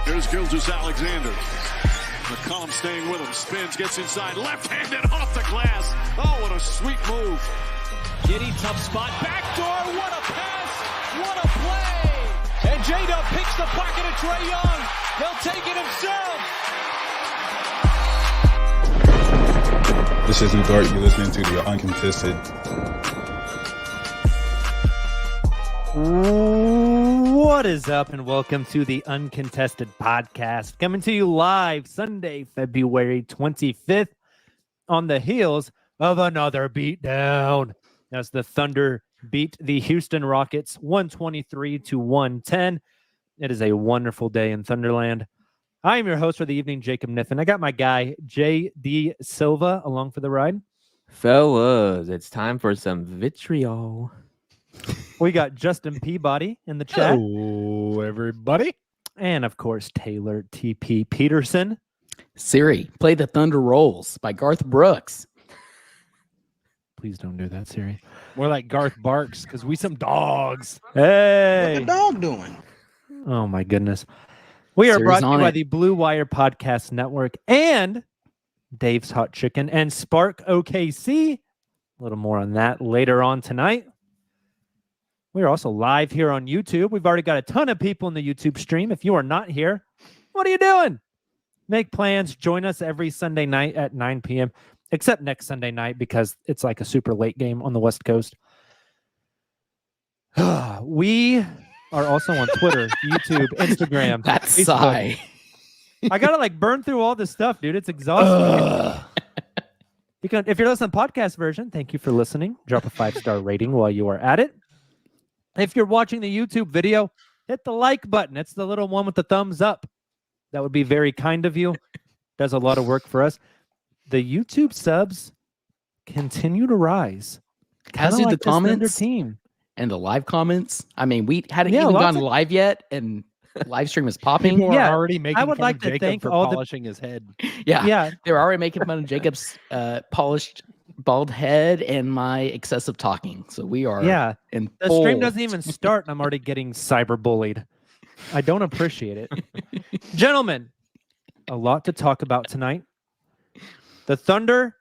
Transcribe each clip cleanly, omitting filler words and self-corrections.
Here's Gilgeous-Alexander. McCollum staying with him. Spins, gets inside. Left-handed off the glass. Oh, what a sweet move. Giddy, tough spot. Backdoor. What a pass. What a play. And J-Dub picks the pocket of Trae Young. He'll take it himself. This is Dort. You're listening to the Uncontested. What is up, and welcome to the Uncontested Podcast, coming to you live Sunday, February 25th, on the heels of another beatdown as the Thunder beat the Houston Rockets 123-110. It is a wonderful day in Thunderland. I am your host for the evening, Jacob Niffen. I got my guy, J.D. Silva, along for the ride. Fellas, it's time for some vitriol. We got Justin Peabody in the chat. Hello, everybody. And, of course, Taylor T.P. Peterson. Siri, play The Thunder Rolls by Garth Brooks. Please don't do that, Siri. More like Garth Barks, because we some dogs. Hey! What the dog doing? Oh, my goodness. We are Siri's brought to you on by it. the Blue Wire Podcast Network and Dave's Hot Chicken and Spark OKC. A little more on that later on tonight. We're also live here on YouTube. We've already got a ton of people in the YouTube stream. If you are not here, what are you doing? Make plans. Join us every Sunday night at 9 p.m., except next Sunday night because it's like a super late game on the West Coast. We are also on Twitter, YouTube, Instagram. That's Facebook. sigh. I got to like burn through all this stuff, dude. It's exhausting. You can, if you're listening to the podcast version, thank you for listening. Drop a 5-star rating while you are at it. If you're watching the YouTube video, hit the like button. It's the little one with the thumbs up. That would be very kind of you. Does a lot of work for us. The YouTube subs continue to rise. As do Kinda the like this Thunder comments team. and the live comments. I mean, we hadn't Yeah, even lots gone of- live yet, and live stream is popping. People Yeah, are already making I would fun like of to Jacob thank for all the- polishing his head. Yeah, Yeah, they were already making fun of Jacob's polished bald head and my excessive talking. So we are yeah. in The full- stream doesn't even start, and I'm already getting cyberbullied. I don't appreciate it. Gentlemen, a lot to talk about tonight. The Thunder,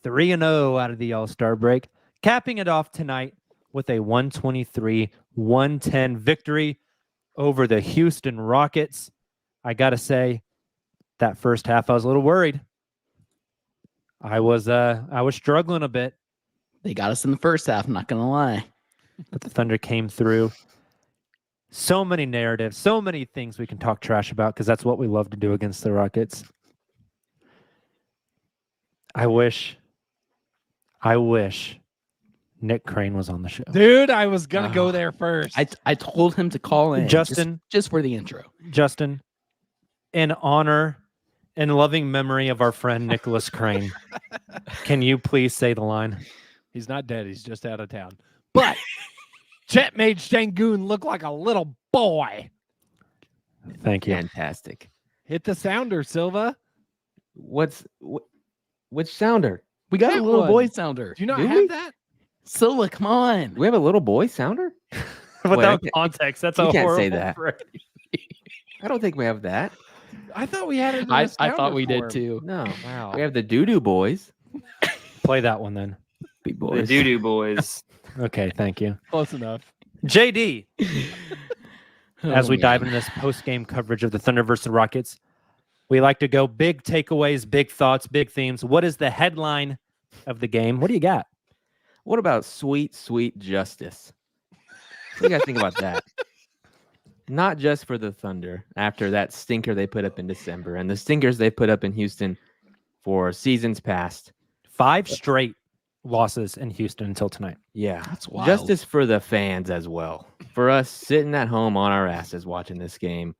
3-0 out of the All-Star break, capping it off tonight with a 123-110 victory over the Houston Rockets. I got to say, that first half, I was a little worried. I was struggling a bit. They got us in the first half, I'm not going to lie. But the Thunder came through. So many narratives, so many things we can talk trash about because that's what we love to do against the Rockets. I wish Nick Crane was on the show. Dude, I was going to go there first. I told him to call in Justin. just for the intro. Justin, in honor and loving memory of our friend Nicholas Crane, can you please say the line? He's not dead. He's just out of town. But Chet made Şengün look like a little boy. Thank you. Fantastic. Hit the sounder, Silva. Which sounder? We got That a little one. boy sounder. Do you not Do have we? that? Silva, come on. We have a little boy sounder? Without Wait, context, that's you a can't horrible say that. phrase. I don't think we have that. I thought we had it in I the sounder thought we did form. too. No. Wow. We have the doo-doo boys. Play that one then. Big The boys. doo-doo boys. Okay, thank you. Close enough. JD, as Oh, we man. dive into this post-game coverage of the Thunder versus Rockets, we like to go big takeaways, big thoughts, big themes. What is the headline of the game? What do you got? What about sweet, sweet justice? What do you guys think about that? Not just for the Thunder after that stinker they put up in December and the stinkers they put up in Houston for seasons past. 5 straight losses in Houston until tonight. Yeah. That's wild. Justice for the fans as well. For us sitting at home on our asses watching this game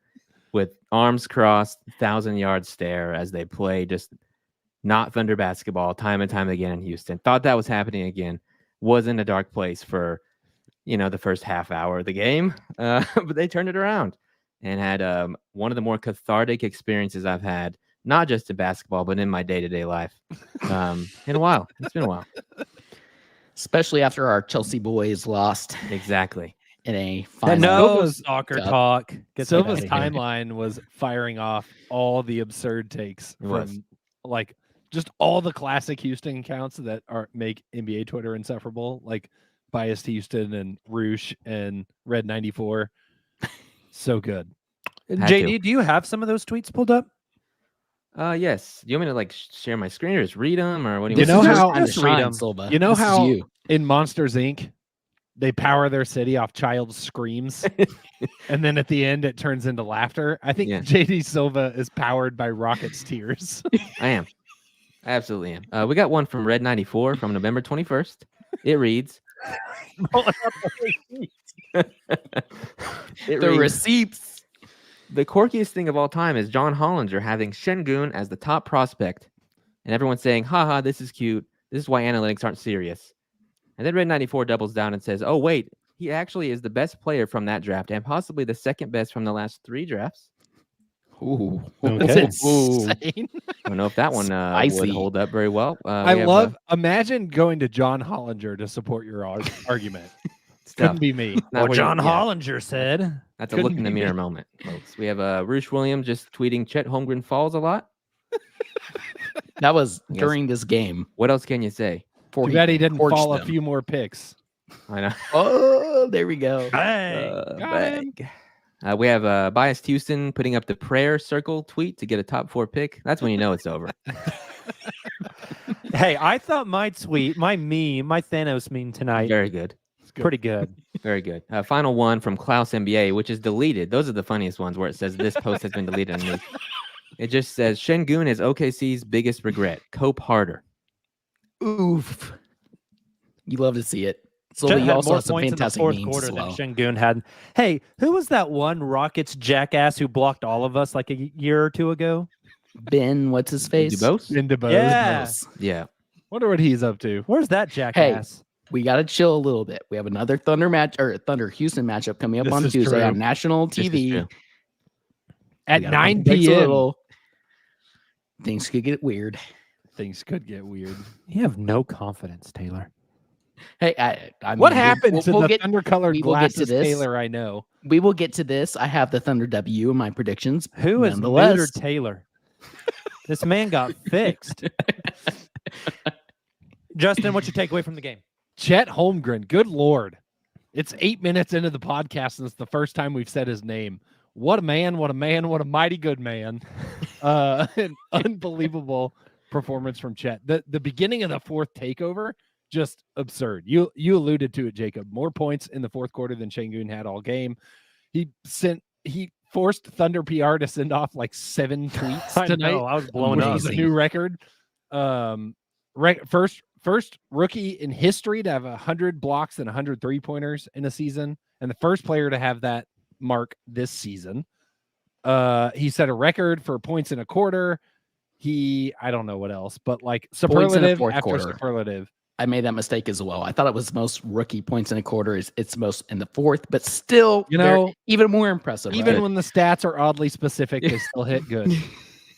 with arms crossed, 1,000-yard stare as they play just not Thunder basketball time and time again in Houston. Thought that was happening again. Was in a dark place for, the first half hour of the game. But they turned it around and had one of the more cathartic experiences I've had, not just in basketball, but in my day-to-day life in a while. It's been a while. Especially after our Chelsea boys lost. Exactly. in a final. No soccer Cup. talk. Get Silva's that outta here. timeline was firing off all the absurd takes It was. from like just all the classic Houston accounts that make NBA Twitter insufferable, like Biased Houston and Roosh and Red 94. So good. Had JD, to. do you have some of those tweets pulled up? Yes. Do you want me to like share my screen or just read them, or what do you You want know to do? how- Time to Just read shine, 'em. Silva. You know This is how you. in Monsters Inc. they power their city off child screams, and then at the end it turns into laughter. I think Yeah. JD Silva is powered by Rocket's tears. I am. I absolutely am. We got one from Red 94 from November 21st. It reads. It The reads, receipts. the quirkiest thing of all time is John Hollinger having Şengün as the top prospect, and everyone's saying, haha, this is cute. This is why analytics aren't serious. And then Red 94 doubles down and says, oh, wait, he actually is the best player from that draft and possibly the second best from the last 3 drafts. Ooh, Okay. that's Ooh. insane. I don't know if that one would Spicy. hold up very well. I love. Imagine going to John Hollinger to support your argument. Couldn't be me. Well, John Hollinger said. That's a look couldn't in the be mirror me. moment, folks. We have Roosh Williams just tweeting Chet Holmgren falls a lot. That was Yes. during this game. What else can you say? Before Too he bad he didn't torched fall a them. few more picks. I know. Oh, there we go. Hey. got him. Bag. We have Biased Houston putting up the prayer circle tweet to get a top 4 pick. That's when you know it's over. Hey, I thought my tweet, my meme, my Thanos meme tonight, Very good. pretty good. Very good. Final one from Klaus NBA, which is deleted. Those are the funniest ones where it says this post has been deleted underneath. It just says Şengün is OKC's biggest regret. Cope harder. Oof. You love to see it. So Chet you had also more have some points in the fantastic fourth memes quarter as well. than Şengün had. Hey, who was that one Rockets jackass who blocked all of us like a year or two ago? Ben, what's his face? Dubose? Into both. Yeah. Yeah. Wonder what he's up to. Where's that jackass? We got to chill a little bit. We have another Thunder Houston matchup coming up This on is Tuesday true. on national This is TV. true. At We gotta 9 pump the brakes a p.m. little. Things could get weird. Things could get weird. You have no confidence, Taylor. Hey, I What mean, happened to the get, thunder-colored we will get to glasses this. Taylor I know? we will get to this. I have the Thunder W in my predictions. Who is Nonetheless, neutered Taylor? This man got fixed. Justin, what's your takeaway from the game? Chet Holmgren. Good Lord. It's 8 minutes into the podcast, and it's the first time we've said his name. What a man, what a man, what a mighty good man. An unbelievable performance from Chet. The beginning of the fourth takeover, just absurd. You alluded to it, Jacob. More points in the fourth quarter than Şengün had all game. He forced Thunder PR to send off like 7 tweets I tonight. know, I was blown which up. was a new record. First rookie in history to have 100 blocks and 100 3-pointers in a season, and the first player to have that mark this season. He set a record for points in a quarter. I don't know what else, but like superlative fourth after quarter. superlative. I made that mistake as well. I thought it was most rookie points in a quarter. It's most in the fourth, but still, You know, even more impressive. Even right? when the stats are oddly specific, they still hit good.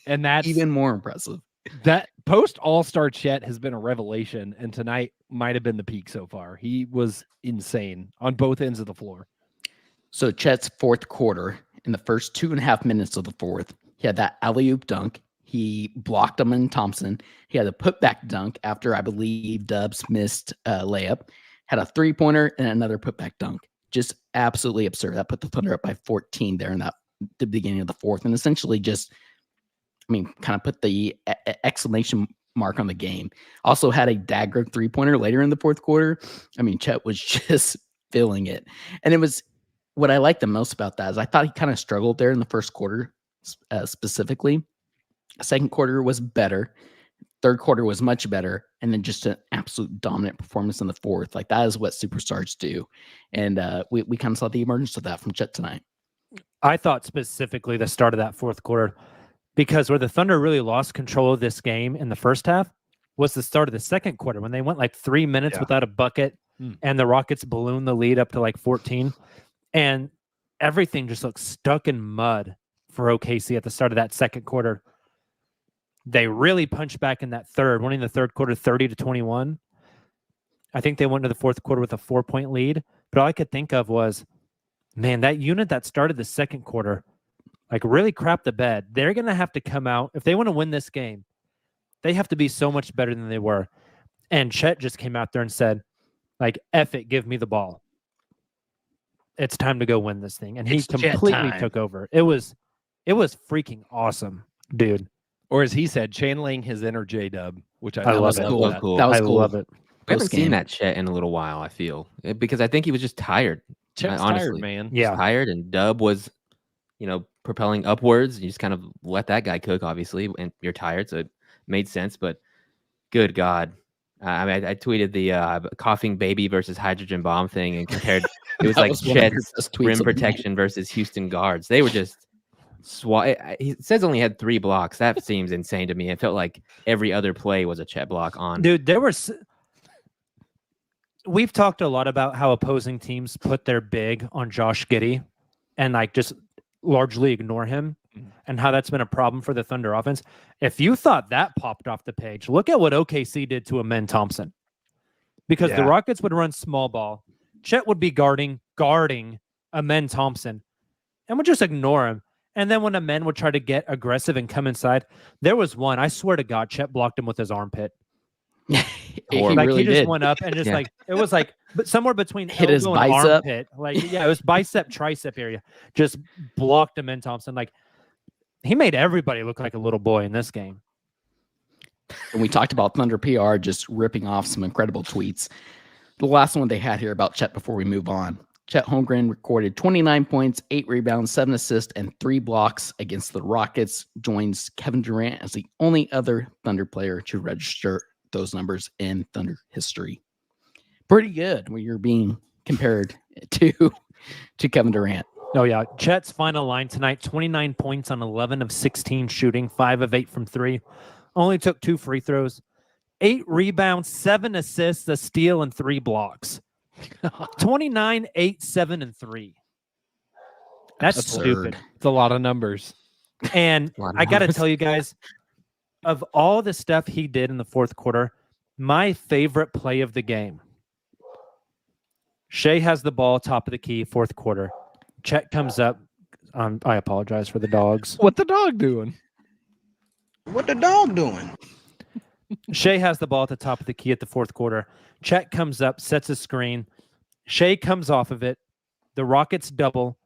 And that's even more impressive. that post All-Star Chet has been a revelation, and tonight might have been the peak so far. He was insane on both ends of the floor. So Chet's fourth quarter, in the first 2.5 minutes of the fourth, he had that alley-oop dunk. He blocked him in Thompson. He had a putback dunk after, I believe, Dubs missed a layup. Had a 3-pointer and another putback dunk. Just absolutely absurd. That put the Thunder up by 14 there in the beginning of the fourth, and essentially just, kind of put the exclamation mark on the game. Also had a dagger 3-pointer later in the fourth quarter. Chet was just filling it. And it was, what I liked the most about that is I thought he kind of struggled there in the first quarter specifically. Second quarter was better. Third quarter was much better. And then just an absolute dominant performance in the fourth. Like, that is what superstars do. And we kind of saw the emergence of that from Chet tonight. I thought specifically the start of that fourth quarter, because where the Thunder really lost control of this game in the first half was the start of the second quarter when they went like 3 minutes without a bucket and the Rockets ballooned the lead up to like 14. And everything just looked stuck in mud for OKC at the start of that second quarter. They really punched back in that third, winning the third quarter 30-21. I think they went to the fourth quarter with a 4-point lead. But all I could think of was, man, that unit that started the second quarter, like really crapped the bed. They're going to have to come out. If they want to win this game, they have to be so much better than they were. And Chet just came out there and said, like, F it, give me the ball. It's time to go win this thing. And he completely took over. It was freaking awesome, dude. Or as he said, channeling his inner J-Dub, which I love it. So cool. That was I cool. love it. We haven't seen that Chet in a little while, I feel. Because I think he was just tired. Chet's honestly. tired, man. Yeah. Tired, and Dub was, propelling upwards. You just kind of let that guy cook, obviously, and you're tired, so it made sense. But good God. I tweeted the coughing baby versus hydrogen bomb thing and compared. It was like Chet's rim protection versus Houston guards. They were just he says only had 3 blocks. That seems insane to me. It felt like every other play was a Chet block on. Dude, we've talked a lot about how opposing teams put their big on Josh Giddey and like just largely ignore him, and how that's been a problem for the Thunder offense. If you thought that popped off the page, look at what OKC did to Amen Thompson. Because the Rockets would run small ball. Chet would be guarding Amen Thompson and would just ignore him. And then when Amen would try to get aggressive and come inside, there was one, I swear to God, Chet blocked him with his armpit. He He just did. went up and just it was like but somewhere between hit his elbow and bicep. armpit. It was bicep, tricep area. Just blocked Amen Thompson. Like, he made everybody look like a little boy in this game. And we talked about Thunder PR just ripping off some incredible tweets. The last one they had here about Chet before we move on. Chet Holmgren recorded 29 points, 8 rebounds, 7 assists, and 3 blocks against the Rockets. Joins Kevin Durant as the only other Thunder player to register those numbers in Thunder history. Pretty good when you're being compared to Kevin Durant. Oh, yeah. Chet's final line tonight, 29 points on 11 of 16 shooting, 5 of 8 from 3. Only took 2 free throws, 8 rebounds, 7 assists, a steal, and 3 blocks. 29, 8, 7, and 3. That's Absurd. stupid. It's a lot of numbers. And I got to tell you guys, of all the stuff he did in the fourth quarter, my favorite play of the game. Shai has the ball, top of the key, fourth quarter. Chet comes up. I apologize for the dogs. What the dog doing? What the dog doing? Shai has the ball at the top of the key at the fourth quarter. Chet comes up, sets a screen. Shai comes off of it. The Rockets double.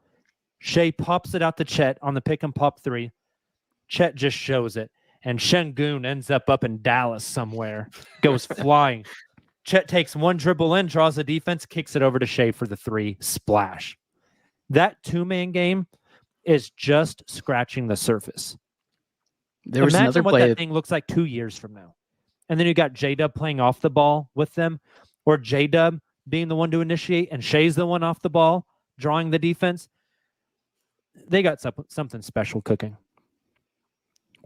Shai pops it out to Chet on the pick and pop 3. Chet just shows it. And Şengün ends up in Dallas somewhere. Goes flying. Chet takes one dribble in, draws the defense, kicks it over to Shai for the 3. Splash. That 2-man game is just scratching the surface. There was Imagine another what play. that thing looks like 2 years from now. And then you got J-Dub playing off the ball with them, or J-Dub being the one to initiate, and Shai's the one off the ball, drawing the defense. They got something special cooking.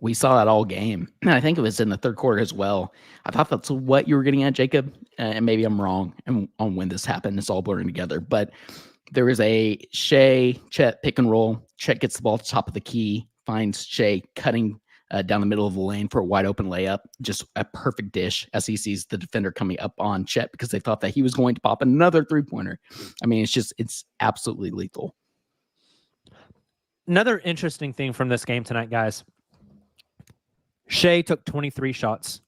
We saw that all game. And I think it was in the third quarter as well. I thought that's what you were getting at, Jacob. And maybe I'm wrong on when this happened. It's all blurring together. But there was a Shai Chet pick and roll. Chet gets the ball at the top of the key, finds Shai cutting down the middle of the lane for a wide open layup. Just a perfect dish as he sees the defender coming up on Chet because they thought that he was going to pop another 3-pointer. I mean, it's absolutely lethal. Another interesting thing from this game tonight, guys. Shai took 23 shots.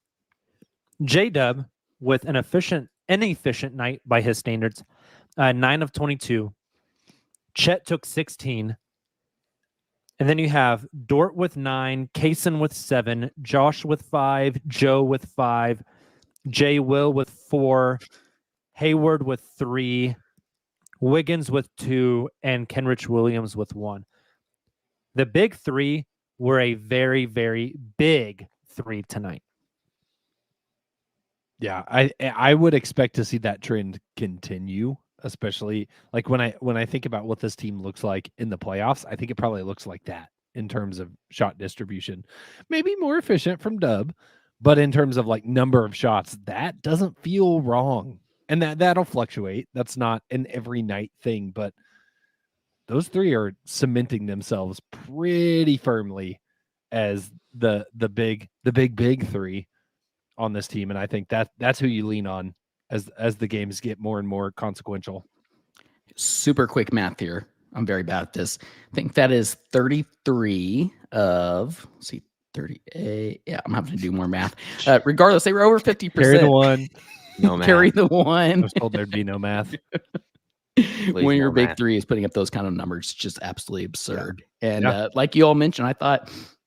J-Dub with an inefficient night by his standards, 9 of 22. Chet took 16. And then you have Dort with 9, Kaysen with 7, Josh with 5, Joe with 5, Jay Will with 4, Hayward with 3, Wiggins with 2, and Kenrich Williams with 1. The big 3 were a very, very big 3 tonight. Yeah, I would expect to see that trend continue, especially like when I think about what this team looks like in the playoffs. I think it probably looks like that in terms of shot distribution. Maybe more efficient from Dub, but in terms of like number of shots, that doesn't feel wrong. And that'll fluctuate. That's not an every night thing, but those 3 are cementing themselves pretty firmly as the big 3 on this team. And I think that's who you lean on as the games get more and more consequential. Super quick math here. I'm very bad at this. I think that is 33 of, let's see, 38. Yeah, I'm having to do more math. Regardless, they were over 50%. Carry the one. No math. Carry the I one. was told there'd be no math. When your no big math. three is putting up those kind of numbers, just absolutely absurd. And Yeah. like you all mentioned, I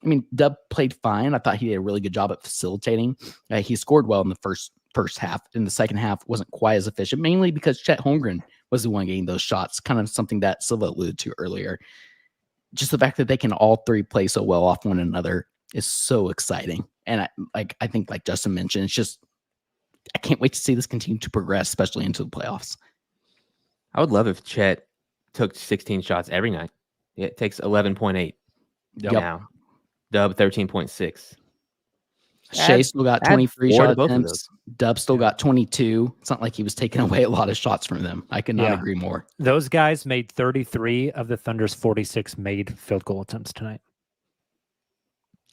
mean, Dub played fine. I thought he did a really good job at facilitating. He scored well in the first half. In the second half, wasn't quite as efficient, mainly because Chet Holmgren was the one getting those shots, kind of something that Silva alluded to earlier. Just the fact that they can all three play so well off one another is so exciting. And I think, like Justin mentioned, it's just, I can't wait to see this continue to progress, especially into the playoffs. I would love if Chet took 16 shots every night. It takes 11.8 now. Dub 13.6. Shea still got add 23 four to shot both of attempts. Dub still got 22. It's not like he was taking away a lot of shots from them. I could not agree more. Those guys made 33 of the Thunder's 46 made field goal attempts tonight.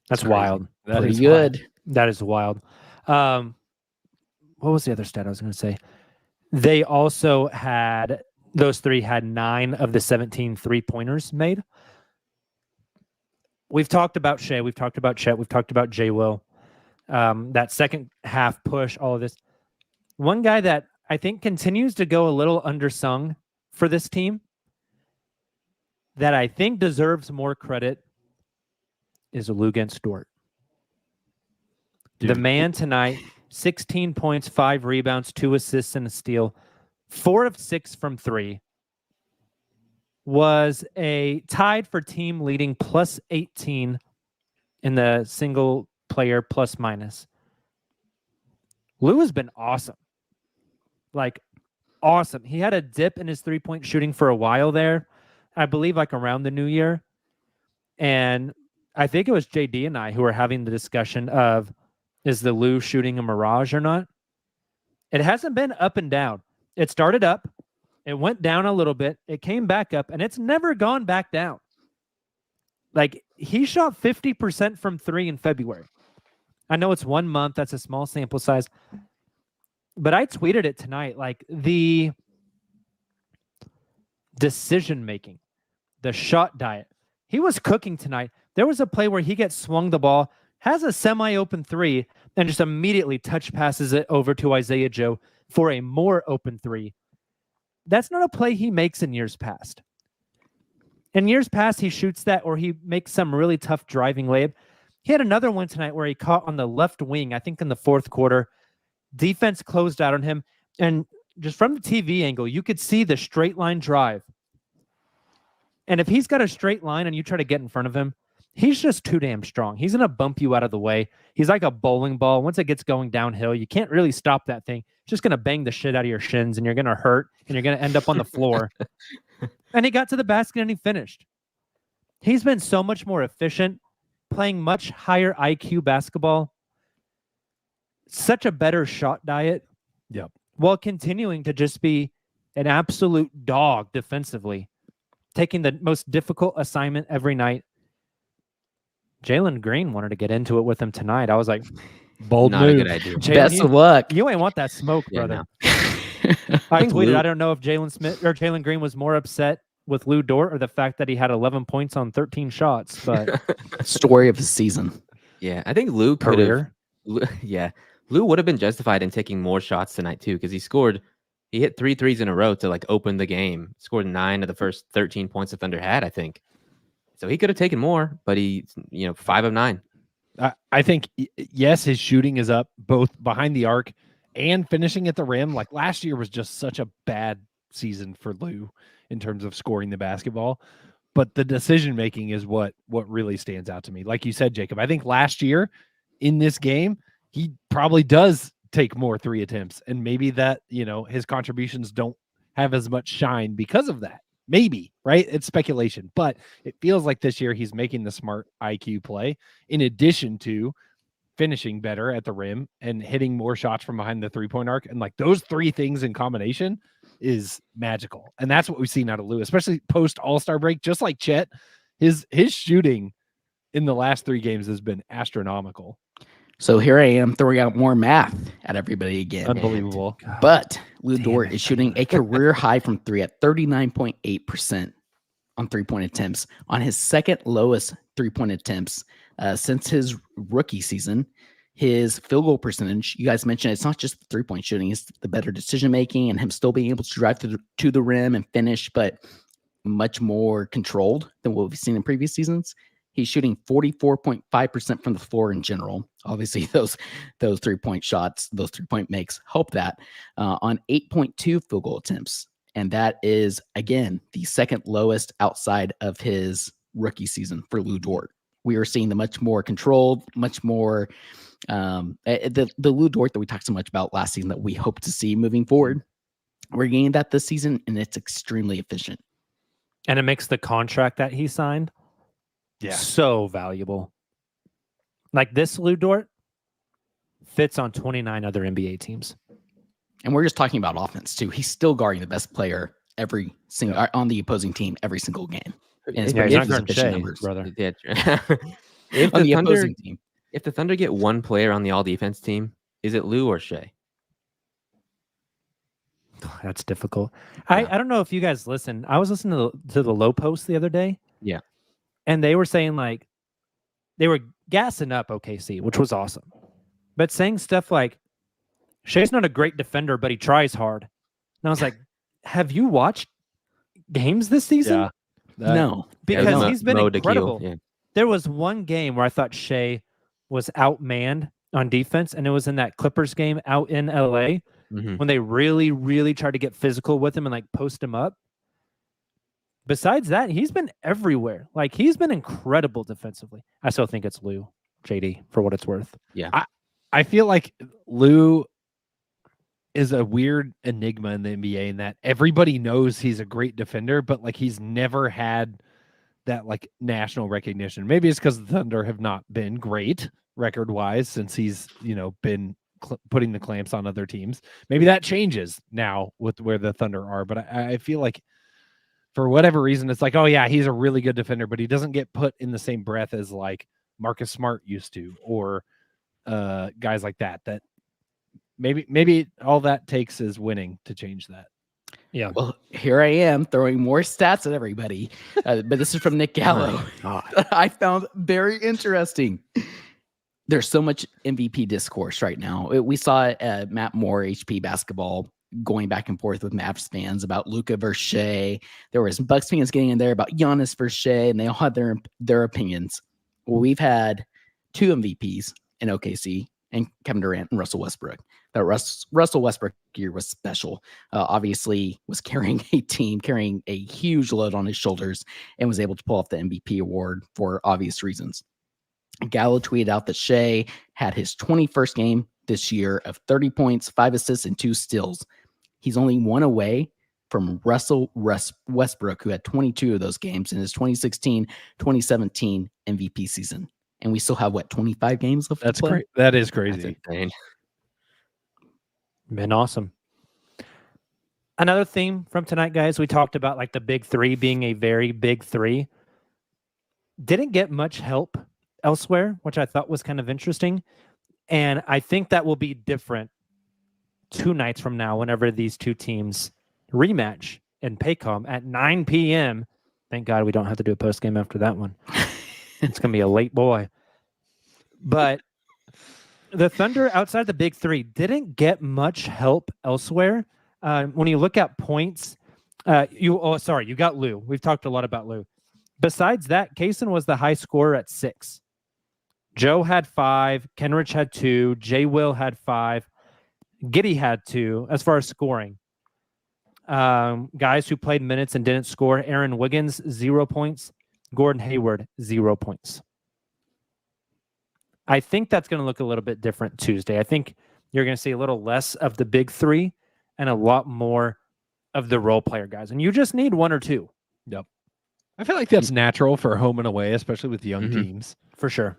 That's wild. That Pretty is good. wild. That is wild. What was the other stat I was going to say? They also had, those three had 9 of the 17 3-pointers made. We've talked about Shea. We've talked about Chet. We've talked about J. Will. That second half push, all of this. One guy that I think continues to go a little undersung for this team that I think deserves more credit is Lugens Dort. The man tonight, 16 points, 5 rebounds, 2 assists, and a steal, 4 of 6 from 3. Was a tied for team leading plus 18 in the single player plus minus. Lou has been awesome. Like, awesome. He had a dip in his 3-point shooting for a while there, I believe, like around the new year. And I think it was JD and I who were having the discussion of, is the Lou shooting a mirage or not? It hasn't been up and down. It started up. It went down a little bit. It came back up, and it's never gone back down. Like, he shot 50% from 3 in February. I know it's 1 month. That's a small sample size. But I tweeted it tonight. Like, the decision-making, the shot diet. He was cooking tonight. There was a play where he gets swung the ball, has a semi-open 3, and just immediately touch passes it over to Isaiah Joe for a more open 3. That's not a play he makes in years past. In years past, he shoots that or he makes some really tough driving layup. He had another one tonight where he caught on the left wing, I think in the fourth quarter. Defense closed out on him. And just from the TV angle, you could see the straight line drive. And if he's got a straight line and you try to get in front of him, he's just too damn strong. He's going to bump you out of the way. He's like a bowling ball. Once it gets going downhill, you can't really stop that thing. It's just going to bang the shit out of your shins and you're going to hurt and you're going to end up on the floor. And he got to the basket and he finished. He's been so much more efficient, playing much higher IQ basketball. Such a better shot diet. Yep. While continuing to just be an absolute dog defensively, taking the most difficult assignment every night. Jalen Green wanted to get into it with him tonight. I was like, bold Not move. a good idea. Jalen, Best of luck. you ain't want that smoke, Yeah, brother. no. I think tweeted, Lou- I don't know if Jalen Green was more upset with Lou Dort or the fact that he had 11 points on 13 shots, but Story of the season. Yeah, I think Lou could have. career. Lou would have been justified in taking more shots tonight too, because he hit 3 threes in a row to like open the game. Scored 9 of the first 13 points the Thunder had, I think. So he could have taken more, but he, 5 of 9. I think, yes, his shooting is up both behind the arc and finishing at the rim. Like last year was just such a bad season for Lou in terms of scoring the basketball. But the decision making is what really stands out to me. Like you said, Jacob, I think last year in this game, he probably does take more 3 attempts. And maybe that, his contributions don't have as much shine because of that. Maybe, right? It's speculation, but it feels like this year he's making the smart IQ play in addition to finishing better at the rim and hitting more shots from behind the 3-point arc. And like those 3 things in combination is magical. And that's what we've seen out of Lou, especially post All-Star break, just like Chet. His shooting in the last 3 games has been astronomical. So here I am throwing out more math at everybody again. on 3-point attempts, on his second lowest 3-point attempts since his rookie season. His field goal percentage, you guys mentioned it's not just the 3-point shooting, it's the better decision making and him still being able to drive to the rim and finish, but much more controlled than what we've seen in previous seasons. He's shooting 44.5% from the floor in general. Obviously, those 3-point shots, those 3-point makes help that on 8.2 field goal attempts. And that is, again, the second lowest outside of his rookie season for Lou Dort. We are seeing the much more controlled, much more the Lou Dort that we talked so much about last season that we hope to see moving forward. We're getting that this season, and it's extremely efficient. And it makes the contract that he signed so valuable. Like this Lou Dort fits on 29 other NBA teams. And we're just talking about offense too. He's still guarding the best player every single on the opposing team every single game. And it's he's not guarding Shai, numbers, brother. Yeah. if on the opposing team. If the Thunder get one player on the all defense team, is it Lou or Shai? That's difficult. Yeah. I don't know if you guys listen. I was listening to the Low Post the other day. Yeah. And they were saying like they were gassing up OKC, which was awesome. But saying stuff like Shai's not a great defender, but he tries hard. And I was like, have you watched games this season? Yeah. No. Because he's been Mo incredible. Yeah. There was one game where I thought Shai was outmanned on defense, and it was in that Clippers game out in LA when they really, really tried to get physical with him and like post him up. Besides that, he's been everywhere. Like he's been incredible defensively. I still think it's Lou, JD, for what it's worth. Yeah. I feel like Lou is a weird enigma in the NBA in that everybody knows he's a great defender, but like he's never had that like national recognition. Maybe it's because the Thunder have not been great record wise since he's, been putting the clamps on other teams. Maybe that changes now with where the Thunder are, but I feel like for whatever reason, it's like, oh yeah, he's a really good defender, but he doesn't get put in the same breath as like Marcus Smart used to, or guys like that maybe all that takes is winning to change that. Yeah. Well, here I am throwing more stats at everybody, but this is from Nick Gallo. I found very interesting. There's so much MVP discourse right now. We saw Matt Moore, HP Basketball, going back and forth with Mavs fans about Luka versus Shai. There was Bucks fans getting in there about Giannis versus Shai, and they all had their opinions. Well, we've had 2 MVPs in OKC, and Kevin Durant and Russell Westbrook. That Russell Westbrook year was special. Obviously was carrying a huge load on his shoulders, and was able to pull off the MVP award for obvious reasons. Gallo tweeted out that Shai had his 21st game this year of 30 points, 5 assists, and 2 steals. He's only one away from Russell Westbrook, who had 22 of those games in his 2016-2017 MVP season. And we still have 25 games left. That's great. That is crazy. That's insane. Been awesome. Another theme from tonight, guys, we talked about like the big 3 being a very big 3. Didn't get much help elsewhere, which I thought was kind of interesting. And I think that will be different 2 nights from now whenever these 2 teams rematch in Paycom at 9 p.m. Thank God we don't have to do a post game after that one. It's going to be a late boy. But the Thunder, outside the big 3, didn't get much help elsewhere. When you look at points, you got Lou. We've talked a lot about Lou. Besides that, Kaysen was the high scorer at 6. Joe had 5. Kenrich had 2. Jay Will had 5. Giddey had 2 as far as scoring. Guys who played minutes and didn't score. Aaron Wiggins, 0 points. Gordon Hayward, 0 points. I think that's going to look a little bit different Tuesday. I think you're going to see a little less of the big 3 and a lot more of the role player guys. And you just need 1 or 2. Yep. I feel like that's natural for home and away, especially with young teams. For sure.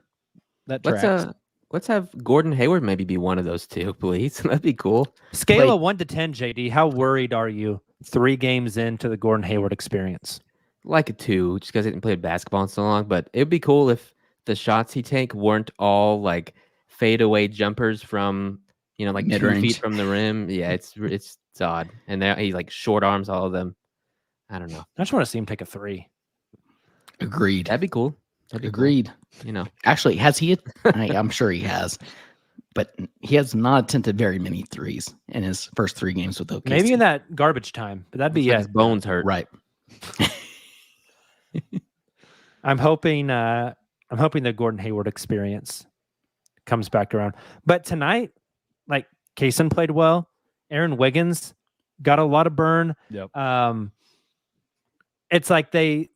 That tracks. Let's have Gordon Hayward maybe be one of those 2, please. That'd be cool. Scale of 1 to 10, JD. How worried are you 3 games into the Gordon Hayward experience? Like a 2, just because he didn't play basketball in so long. But it'd be cool if the shots he take weren't all like fadeaway jumpers from, like mid-range. 2 feet from the rim. Yeah, it's odd. And he like short arms all of them. I don't know. I just want to see him take a 3. Agreed. That'd be cool. Agreed. Cool. Actually, has he? I'm sure he has, but he has not attempted very many threes in his first 3 games with OKC. Maybe in that garbage time, but that'd be His bones hurt. Right. I'm hoping the Gordon Hayward experience comes back around. But tonight, like Kaysen played well. Aaron Wiggins got a lot of burn. Yep. It's like they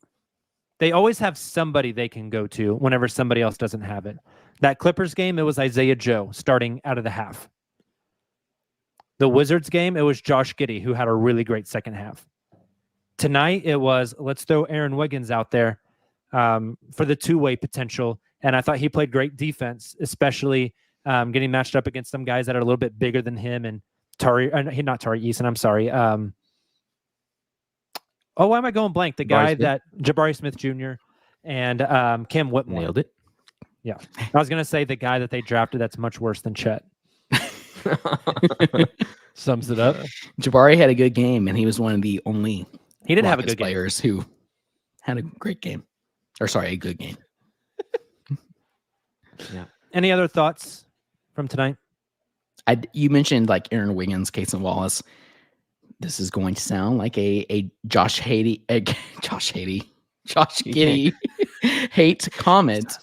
always have somebody they can go to whenever somebody else doesn't have it. That Clippers game, it was Isaiah Joe starting out of the half. The Wizards game, it was Josh Giddey, who had a really great second half. Tonight, it was, let's throw Aaron Wiggins out there for the two-way potential. And I thought he played great defense, especially getting matched up against some guys that are a little bit bigger than him. And not Tari Eason, I'm sorry. Why am I going blank? The guy that Jabari Smith Jr. and Cam Whitmore. Nailed it. Yeah. I was going to say the guy that they drafted that's much worse than Chet. Sums it up. Jabari had a good game, and he was one of the only He didn't have a good game. players who had a great game. A good game. Yeah. Any other thoughts from tonight? You mentioned like Aaron Wiggins, Kaysen Wallace. This is going to sound like a Josh Giddey hate comment,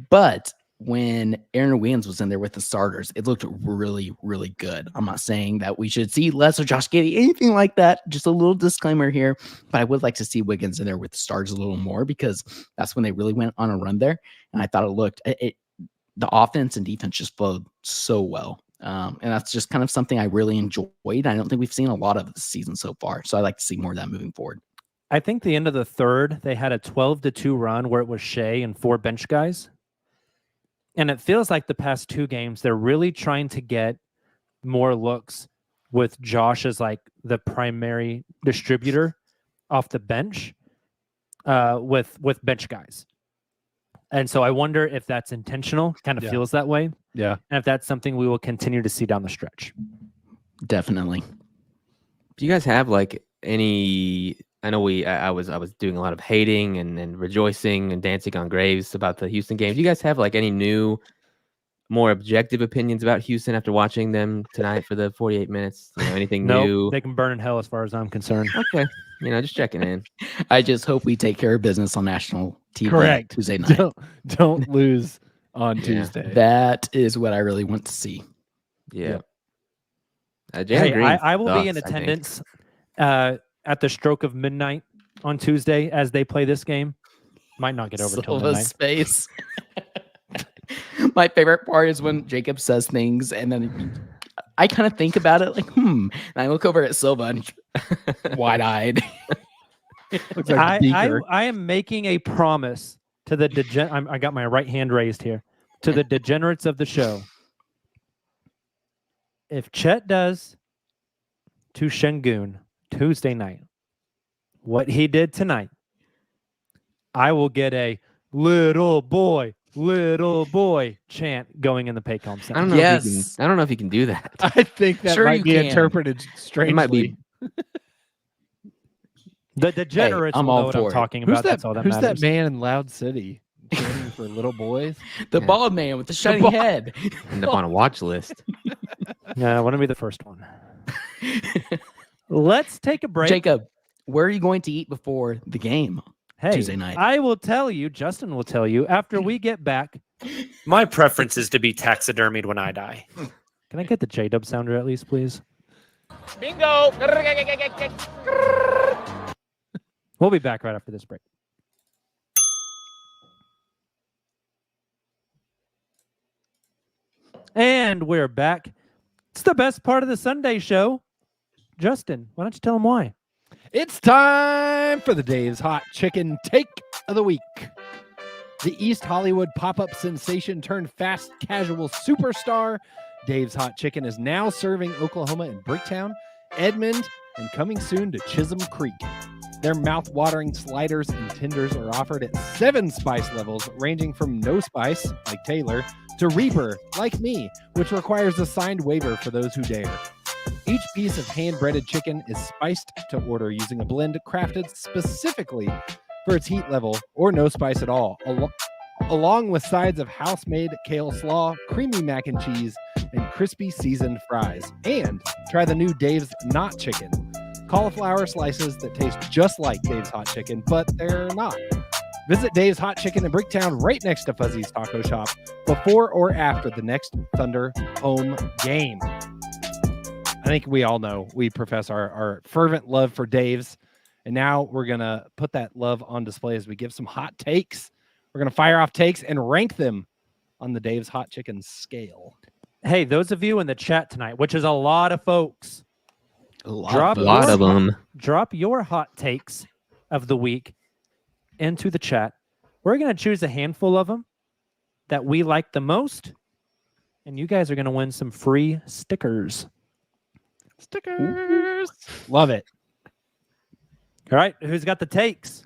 but when Aaron Wiggins was in there with the starters, it looked really, really good. I'm not saying that we should see less of Josh Giddey, anything like that. Just a little disclaimer here, but I would like to see Wiggins in there with the starters a little more because that's when they really went on a run there. And I thought the offense and defense just flowed so well. And that's just kind of something I really enjoyed. I don't think we've seen a lot of this season so far. So I'd like to see more of that moving forward. I think the end of the third, they had a 12-2 run where it was Shai and 4 bench guys. And it feels like the past 2 games, they're really trying to get more looks with Josh as like the primary distributor off the bench with bench guys. And so I wonder if that's intentional, kind of feels that way. Yeah. And if that's something we will continue to see down the stretch. Definitely. Do you guys have like any? I know I was doing a lot of hating and rejoicing and dancing on graves about the Houston game. Do you guys have like any new, more objective opinions about Houston after watching them tonight for the 48 minutes? Anything new? They can burn in hell as far as I'm concerned. Okay. Just checking in. I just hope we take care of business on national TV Correct. Tuesday night. Don't lose on Tuesday. That is what I really want to see. Yeah. I will be in attendance at the stroke of midnight on Tuesday as they play this game. Might not get over till midnight. Space. My favorite part is when Jacob says things and then I kind of think about it like, and I look over at Silva and wide-eyed. Looks like I am making a promise to the I got my right hand raised here to the degenerates of the show. If Chet does to Şengün Tuesday night what he did tonight, I will get a little boy chant going in the Paycom Center. I don't know if you can do that. I think that might be interpreted strangely. It might be. The degenerates will know what I'm talking about. That's all that who's matters. that man in Loud City chanting for little boys? The bald man with the shiny head. End up on a watch list. Yeah, I want to be the first one. Let's take a break. Jacob, where are you going to eat before the game? Tuesday night. I will tell you, Justin will tell you after we get back. My preference is to be taxidermied when I die. Can I get the J-Dub sounder at least, please? Bingo! We'll be back right after this break. And we're back. It's the best part of the Sunday show. Justin, why don't you tell them why? It's time for the Dave's Hot Chicken Take of the Week. The East Hollywood pop-up sensation turned fast casual superstar, Dave's Hot Chicken is now serving Oklahoma in Bricktown, Edmond, and coming soon to Chisholm Creek. Their mouth-watering sliders and tenders are offered at 7 spice levels, ranging from no spice, like Taylor, to Reaper, like me, which requires a signed waiver for those who dare. Each piece of hand-breaded chicken is spiced to order using a blend crafted specifically for its heat level or no spice at all, along with sides of house-made kale slaw, creamy mac and cheese, and crispy seasoned fries. And try the new Dave's Not Chicken. Cauliflower slices that taste just like Dave's Hot Chicken, but they're not. Visit Dave's Hot Chicken in Bricktown right next to Fuzzy's Taco Shop before or after the next Thunder home game. I think we all know we profess our fervent love for Dave's, and now we're going to put that love on display as we give some hot takes. We're going to fire off takes and rank them on the Dave's Hot Chicken scale. Hey, those of you in the chat tonight, which is a lot of folks, Drop your hot takes of the week into the chat. We're going to choose a handful of them that we like the most, and you guys are going to win some free stickers. Stickers. Love it. All right, who's got the takes?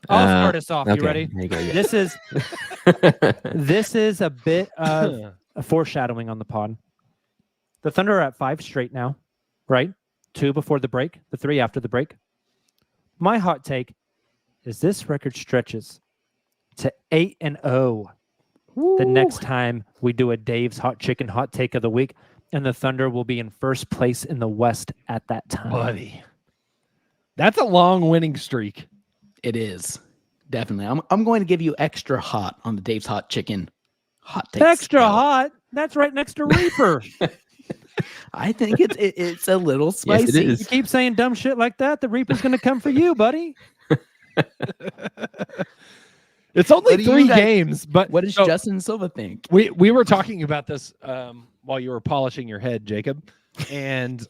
I'll start us off. Okay. You ready? There you go, yeah. This is a bit of a foreshadowing on the pod. The Thunder are at 5 straight now, right? 2 before the break, the 3 after the break. My hot take is this record stretches to 8-0 the next time we do a Dave's Hot Chicken hot take of the week, and the Thunder will be in first place in the West at that time. Buddy. That's a long winning streak. It is. Definitely. I'm going to give you extra hot on the Dave's Hot Chicken hot take. Extra hot? That's right next to Reaper. I think it's a little spicy. Yes, it is. You keep saying dumb shit like that, the Reaper's going to come for you, buddy. It's only What do 3 you guys- games, but What does Justin Silva think? we were talking about this while you were polishing your head, Jacob, and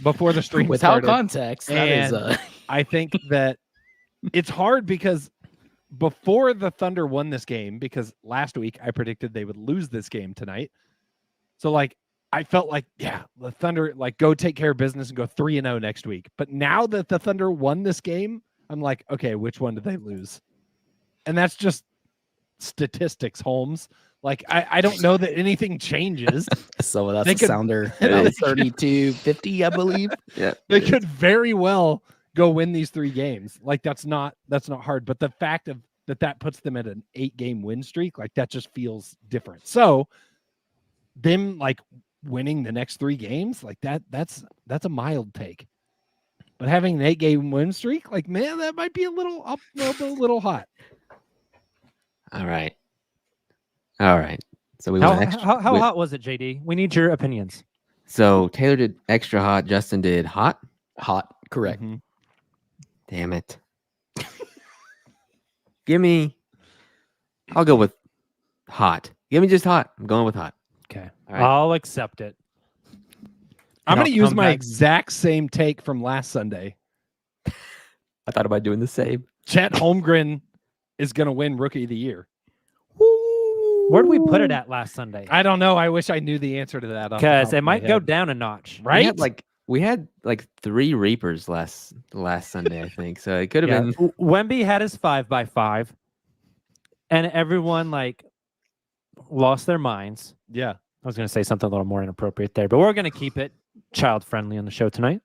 before the stream Without started. context, that is I think that it's hard because before the Thunder won this game, because last week I predicted they would lose this game tonight. So like I felt like, yeah, the Thunder like go take care of business and go 3-0 next week. But now that the Thunder won this game, I'm like, okay, which one did they lose? And that's just statistics, Holmes. Like I don't know that anything changes. So that's They a could- sounder. 32-50, I believe. Yeah. They could very well go win these 3 games. Like that's not hard. But the fact of that puts them at an 8-game win streak, like that just feels different. So them like winning the next 3 games, like that's a mild take. But having an 8-game win streak, like man, that might be a little up, a little hot. All right. So we How went extra. hot was it, JD? We need your opinions. So Taylor did extra hot. Justin did hot. Hot, correct. Mm-hmm. Damn it. I'll go with hot. Give me just hot. I'm going with hot. Okay. All right. I'll accept it. I'm And going to I'll use come my back- exact same take from last Sunday. I thought about doing the same. Chet Holmgren is going to win Rookie of the Year. Where'd we put it at last Sunday? I don't know. I wish I knew the answer to that. off the Because top it of my might go head. down a notch. Right? We had like 3 Reapers last Sunday, I think. So it could have been. Wemby had his 5x5, and everyone like lost their minds. Yeah. I was going to say something a little more inappropriate there, but we're going to keep it child friendly on the show tonight.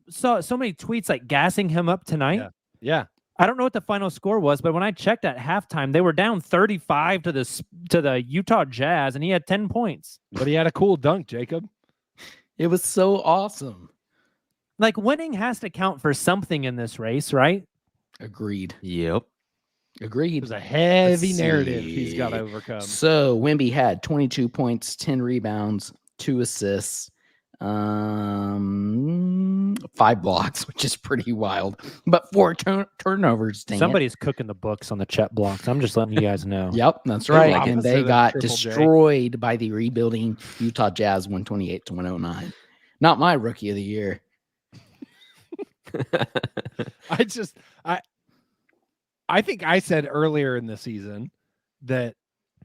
Saw so many tweets like gassing him up tonight. Yeah. I don't know what the final score was, but when I checked at halftime, they were down 35 to the Utah Jazz, and he had 10 points. But he had a cool dunk, Jacob. It was so awesome. Like winning has to count for something in this race, right? Agreed. Yep. It Agreed. was a heavy Let's narrative he's got to see. overcome. So Wemby had 22 points, 10 rebounds, 2 assists, 5 blocks, which is pretty wild, but 4 turnovers. Dang it. Somebody's cooking the books on the Chet blocks. I'm just letting you guys know. Yep, that's The right. opposite And they of got Triple J. destroyed by the rebuilding Utah Jazz 128-109. Not my Rookie of the Year. I think I said earlier in the season that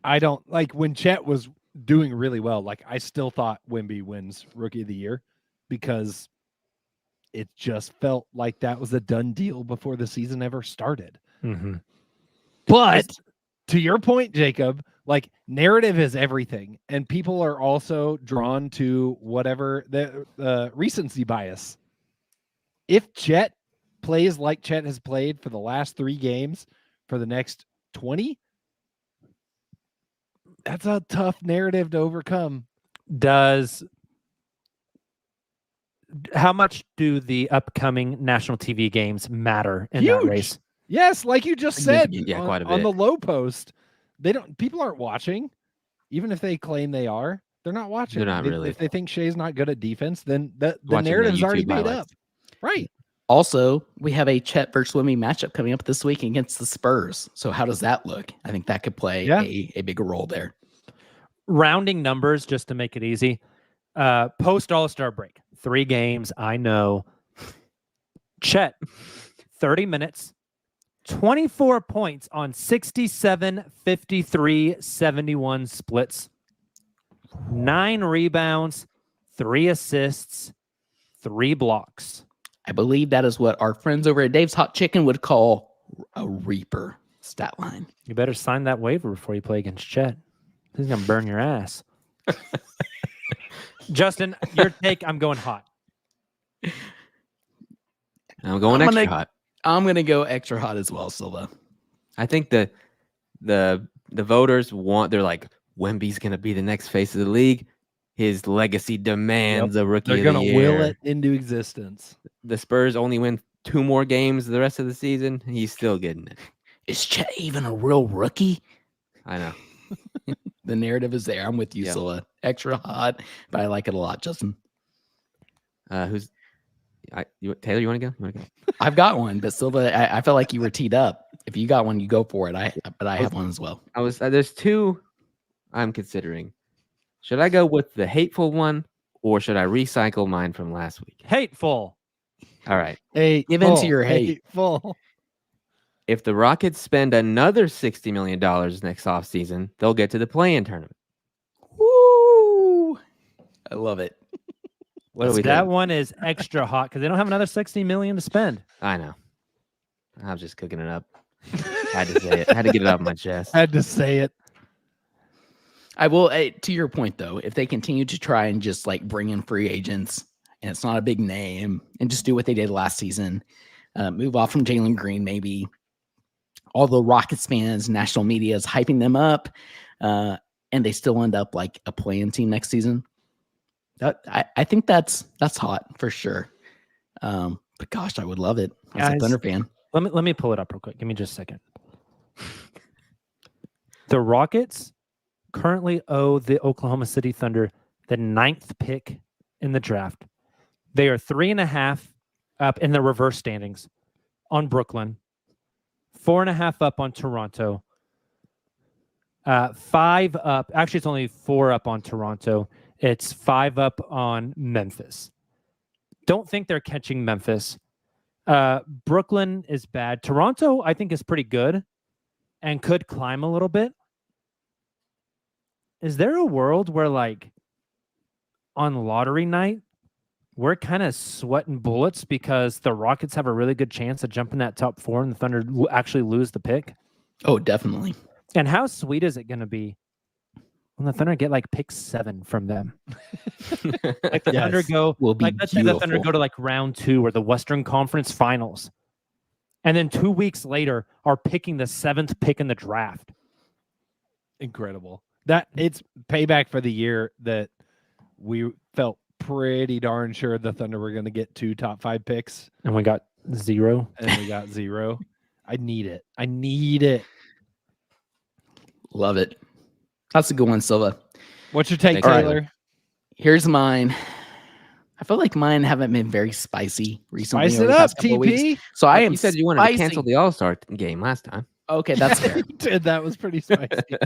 I don't like when Chet was doing really well. Like I still thought Wemby wins Rookie of the Year because it just felt like that was a done deal before the season ever started. Mm-hmm. But to your point, Jacob, like narrative is everything, and people are also drawn to whatever the recency bias if Chet plays like Chet has played for the last 3 games for the next 20, that's a tough narrative to overcome. How much do the upcoming national TV games matter in that race? Yes, like you just said, Yeah, quite a bit. on the low post, people aren't watching, even if they claim they are. They're not watching. They're not really. If they think Shai's not good at defense, then the Watching narrative's the already YouTube made highlights. up. Right. Also, we have a Chet versus Wimmy matchup coming up this week against the Spurs. So how does that look? I think that could play a bigger role there. Rounding numbers just to make it easy. Post All-Star break, 3 games. I know. Chet, 30 minutes, 24 points on 67, 53, 71 splits, 9 rebounds, 3 assists, 3 blocks. I believe that is what our friends over at Dave's Hot Chicken would call a Reaper stat line. You better sign that waiver before you play against Chet. He's going to burn your ass. Justin, your take, I'm going hot. I'm going extra hot. I'm going to go extra hot as well, Silva. I think the voters they're like, Wemby's going to be the next face of the league. His legacy demands a rookie of the year. They're going to will it into existence. The Spurs only win 2 more games the rest of the season. He's still getting it. Is Chet even a real rookie? I know. The narrative is there. I'm with you, Silva. Extra hot, but I like it a lot, Justin. Taylor, you want to go? I've got one, but Silva, I felt like you were teed up. If you got one, you go for it. But I have one as well. There's 2 I'm considering. Should I go with the hateful one, or should I recycle mine from last week? Hateful. All right. Give in to your hate. Hateful. If the Rockets spend another $60 million next offseason, they'll get to the play-in tournament. Woo! I love it. What do we That think? one is extra hot because they don't have another $60 million to spend. I know. I was just cooking it up. Had to say it. Had to get it off my chest. Had to say it. I will, to your point, though, if they continue to try and just like bring in free agents and it's not a big name and just do what they did last season, move off from Jalen Green, maybe all the Rockets fans, national media is hyping them up, and they still end up like a play-in team next season. I think that's hot for sure. But gosh, I would love it as a Thunder fan. Let me pull it up real quick. Give me just a second. The Rockets currently owe the Oklahoma City Thunder the 9th pick in the draft. They are 3.5 up in the reverse standings on Brooklyn, 4.5 up on Toronto, 5 up. Actually, it's only 4 up on Toronto. It's 5 up on Memphis. Don't think they're catching Memphis. Brooklyn is bad. Toronto, I think, is pretty good and could climb a little bit. Is there a world where, like, on lottery night, we're kind of sweating bullets because the Rockets have a really good chance of jumping that top 4 and the Thunder actually lose the pick? Oh, definitely. And how sweet is it going to be when the Thunder get like pick 7 from them? Like the Thunder go, let's say the Thunder go to like round 2 or the Western Conference Finals, and then 2 weeks later are picking the 7th pick in the draft. Incredible. That it's payback for the year that we felt pretty darn sure the Thunder were going to get 2 top 5 picks, and we got 0. And we got 0. I need it. Love it. That's a good one, Silva. What's your take, Thanks, Taylor? Right. Here's mine. I feel like mine haven't been very spicy recently. Spice it up, TP. Weeks. So I am. You said you wanted to cancel the All-Star game last time. Okay, that's fair. You did. That was pretty spicy.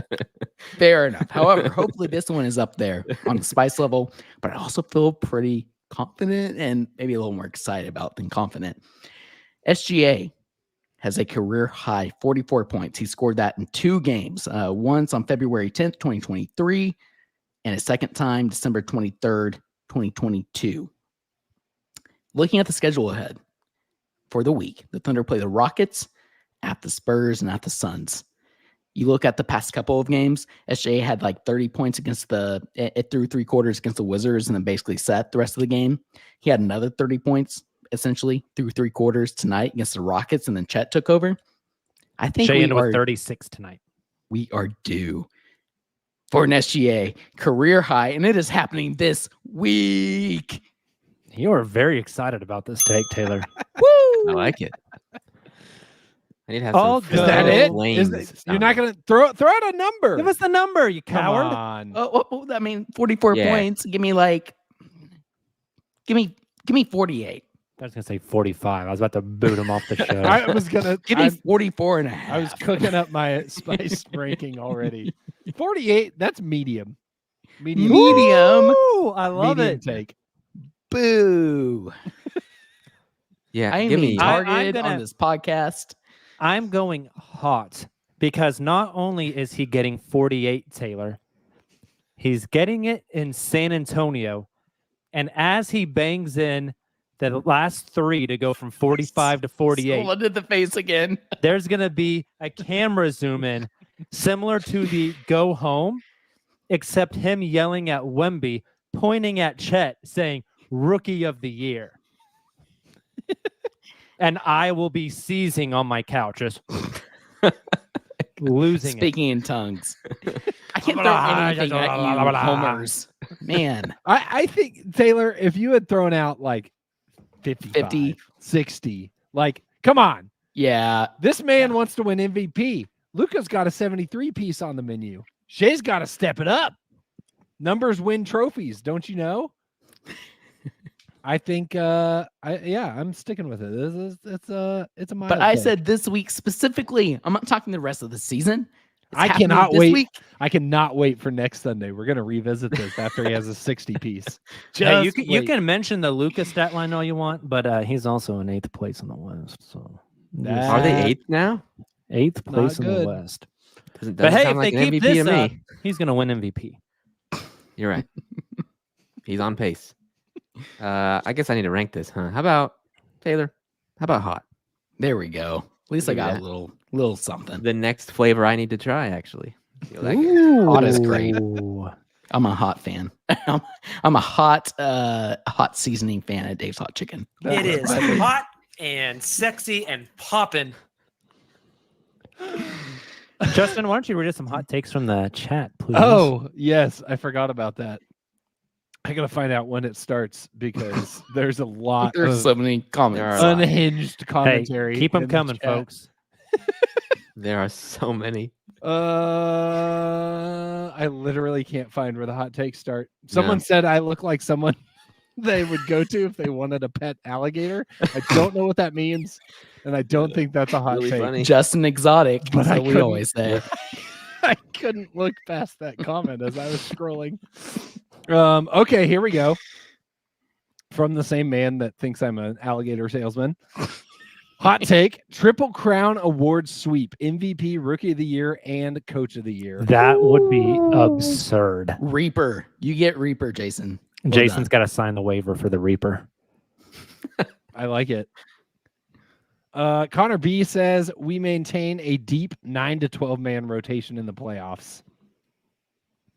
Fair enough. However, hopefully this one is up there on the spice level, but I also feel pretty confident and maybe a little more excited about than confident. SGA has a career high 44 points. He scored that in 2 games, once on February 10th, 2023, and a second time, December 23rd, 2022. Looking at the schedule ahead for the week, the Thunder play the Rockets, at the Spurs, and at the Suns. You look at the past couple of games, SGA had like 30 points against it through 3 quarters against the Wizards and then basically set the rest of the game. He had another 30 points essentially through 3 quarters tonight against the Rockets, and then Chet took over. I think Shea with 36 tonight. we are due for an SGA career high, and it is happening this week. You are very excited about this take, Taylor. Woo! I like it. I need to have All some good. Is that it? flames You're not going to throw out a number. Give us the number, you Come coward. on. I mean, 44 Yeah. points. Give me 48. I was going to say 45. I was about to boot him off the show. I was going to Give me 44 and a half. I was cooking up my spice ranking already. 48, that's medium. Medium. Ooh, I love medium it. take. Boo. Yeah, I am give me. being I'm targeted gonna- on this podcast. I'm going hot because not only is he getting 48, Taylor, he's getting it in San Antonio. And as he bangs in the last 3 to go from 45 to 48, Someone did the face again. there's going to be a camera zoom in similar to the go home, except him yelling at Wemby, pointing at Chet, saying, Rookie of the Year. And I will be seizing on my couch, just losing Speaking in tongues. I can't throw anything at you, homers. Man. I think, Taylor, if you had thrown out like 55, 50. 60, like, come on. Yeah. This man wants to win MVP. Luka's got a 73 piece on the menu. Shay's got to step it up. Numbers win trophies, don't you know? I think I'm sticking with it. It's a mild But I take. said this week specifically. I'm not talking the rest of the season. It's I happening cannot this wait. week. I cannot wait for next Sunday. We're gonna revisit this after he has a 60 piece. Hey, you Just can wait. mention the Lucas stat line all you want, but he's also in 8th place in the West. So Are they That- 8th now? 8th place in the good. West. Doesn't But hey, sound if like they an keep MVP to this up, me. he's gonna win MVP. You're right. He's on pace. I guess I need to rank this, huh? How about Taylor? How about hot? There we go. At least I Give me got that. a little something. The next flavor I need to try, actually. Feel that good. Hot is great. Ooh. I'm a hot fan. I'm a hot seasoning fan at Dave's Hot Chicken. It is hot and sexy and popping. Justin, why don't you read us some hot takes from the chat, please? Oh yes, I forgot about that. I gotta find out when it starts because there's a lot There's of so many comments. There are a lot. unhinged hey, commentary. keep them in the coming, chat. folks. There are so many. I literally can't find where the hot takes start. Someone No. said I look like someone they would go to if they wanted a pet alligator. I don't know what that means, and I don't think that's a hot Really take. funny. Just an exotic, But I so we couldn't- always say. I couldn't look past that comment as I was scrolling. Okay, here we go. From the same man that thinks I'm an alligator salesman. Hot take: Triple Crown Award sweep, MVP, Rookie of the Year, and Coach of the Year. That would be absurd. Reaper. You get Reaper, Jason. Well Jason's done. got to sign the waiver for the Reaper. I like it. Connor B says we maintain a deep 9 to 12 man rotation in the playoffs.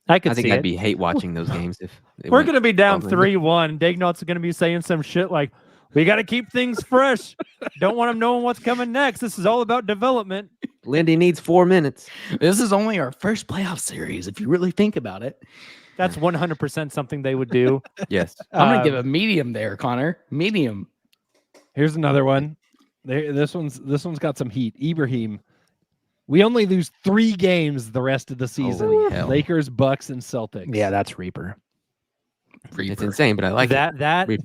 I could I think see I'd it. be hate watching those games if they We're went going to be down 12 and- 3-1. Dagnall's going to be saying some shit like, we got to keep things fresh. Don't want them knowing what's coming next. This is all about development. Lindy needs 4 minutes. This is only our first playoff series, if you really think about it. That's 100% something they would do. Yes. I'm gonna give Um, a medium there, Connor. Medium. Here's another one. This one's got some heat. Ibrahim. We only lose 3 games the rest of the season. Holy hell. Lakers, Bucks, and Celtics. Yeah, that's Reaper. It's Reaper. insane, but I like it. that Reaper.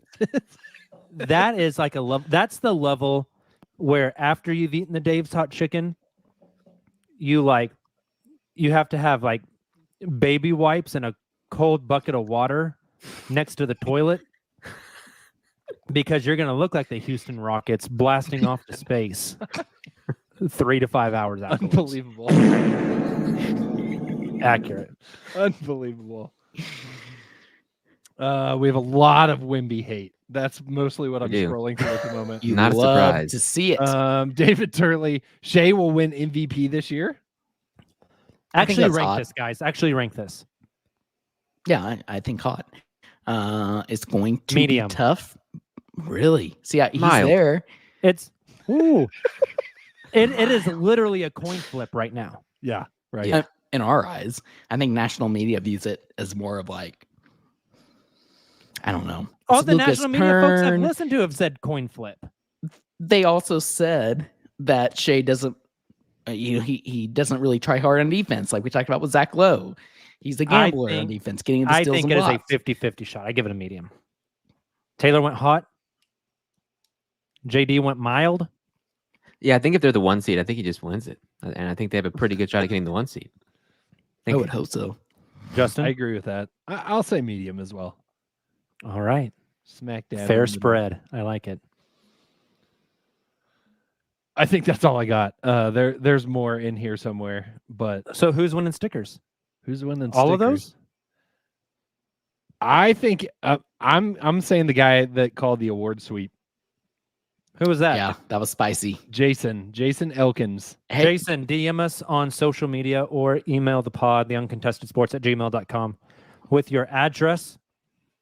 that is like a level. That's the level where after you've eaten the Dave's Hot Chicken, you have to have like baby wipes and a cold bucket of water next to the toilet because you're gonna look like the Houston Rockets blasting off to space 3 to 5 hours afterwards. Unbelievable. Accurate. Unbelievable. We have a lot of Wimby hate. That's mostly what I'm We do. scrolling through at the moment. You Not a love surprise. to see it. David Turley, Shea will win MVP this year. I think Actually, that's rank hot. this, guys. Actually, rank this. Yeah, I think hot. It's going to Medium. be tough. Really? See, he's Mild. there. It's ooh. It is literally a coin flip right now. Yeah, right. Yeah. In our eyes, I think national media views it as more of like, I don't know. All It's the Lucas national media folks I've Kern. listened to have said coin flip. They also said that Shai doesn't, he doesn't really try hard on defense, like we talked about with Zach Lowe. He's a gambler on defense, getting the I steals think and it is a blocks. 50-50 shot. I give it a medium. Taylor went hot. JD went mild. Yeah, I think if they're the 1 seed, I think he just wins it. And I think they have a pretty good shot at getting the 1 seed. I would hope so. Justin? I agree with that. I'll say medium as well. All right. Smack dab. Fair in the middle. spread. I like it. I think that's all I got. There's more in here somewhere, but So who's winning stickers? who's winning? All of those? stickers? I think I'm saying the guy that called the award sweep, Who was that? Yeah, that was spicy. Jason Elkins. Hey, Jason, DM us on social media or email the pod, theuncontestedsports@gmail.com with your address.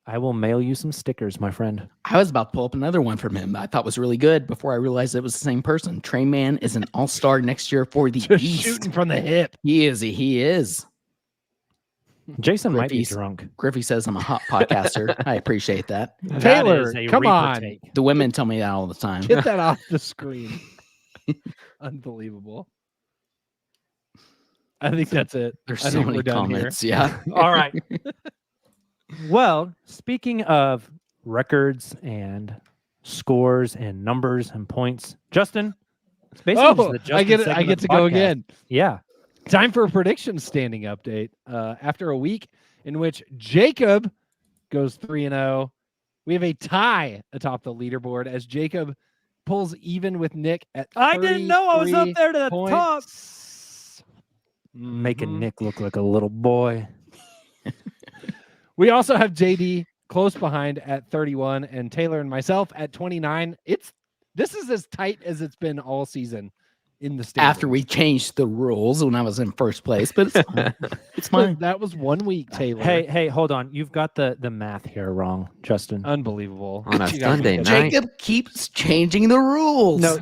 I will mail you some stickers, my friend. I was about to pull up another one from him that I thought was really good before I realized it was the same person. Trey Man is an all-star next year for the Just East. shooting from the hip. He is. Jason might be Griffey's- drunk. Griffey says I'm a hot podcaster. I appreciate that. Taylor, That is a come Reaper on. take. The women tell me that all the time. Get that off the screen. Unbelievable. I think that's it. There's I so think many we're done here. comments. Yeah. All right. Well, speaking of records and scores and numbers and points, Justin, it's basically just the Justin I get it. I segment get of to the go podcast. again. Yeah. Time for a prediction standing update. After a week in which Jacob goes 3-0, we have a tie atop the leaderboard as Jacob pulls even with Nick at I didn't know I was up 33 there to the points. top. Making Mhm. Nick look like a little boy. We also have JD close behind at 31 and Taylor and myself at 29. This is as tight as it's been all season in the standings. After we changed the rules when I was in first place, but it's fine. It's fine. That was 1 week, Taylor. Hey, hold on. You've got the math here wrong, Justin. Unbelievable. On a You got me Sunday good. night. Jacob keeps changing the rules. No,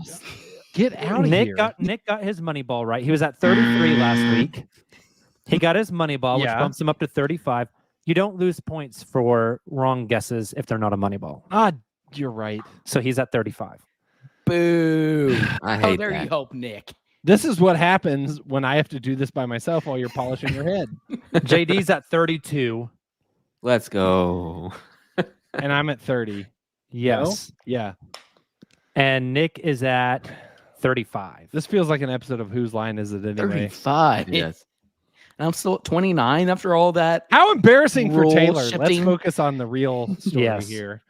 Get out of Nick here. got his money ball right. He was at 33 last week. He got his money ball, which Yeah. bumps him up to 35. You don't lose points for wrong guesses if they're not a money ball. You're right. So he's at 35. Boo. I Oh, hate there that. you hope, Nick. This is what happens when I have to do this by myself while you're polishing your head. JD's at 32. Let's go. And I'm at 30. Yes. Yeah. And Nick is at 35. This feels like an episode of Whose Line Is It Anyway? 35. Yes. And I'm still at 29 after all that. How embarrassing for Rule Taylor. Let's shifting. focus on the real story Yes. here.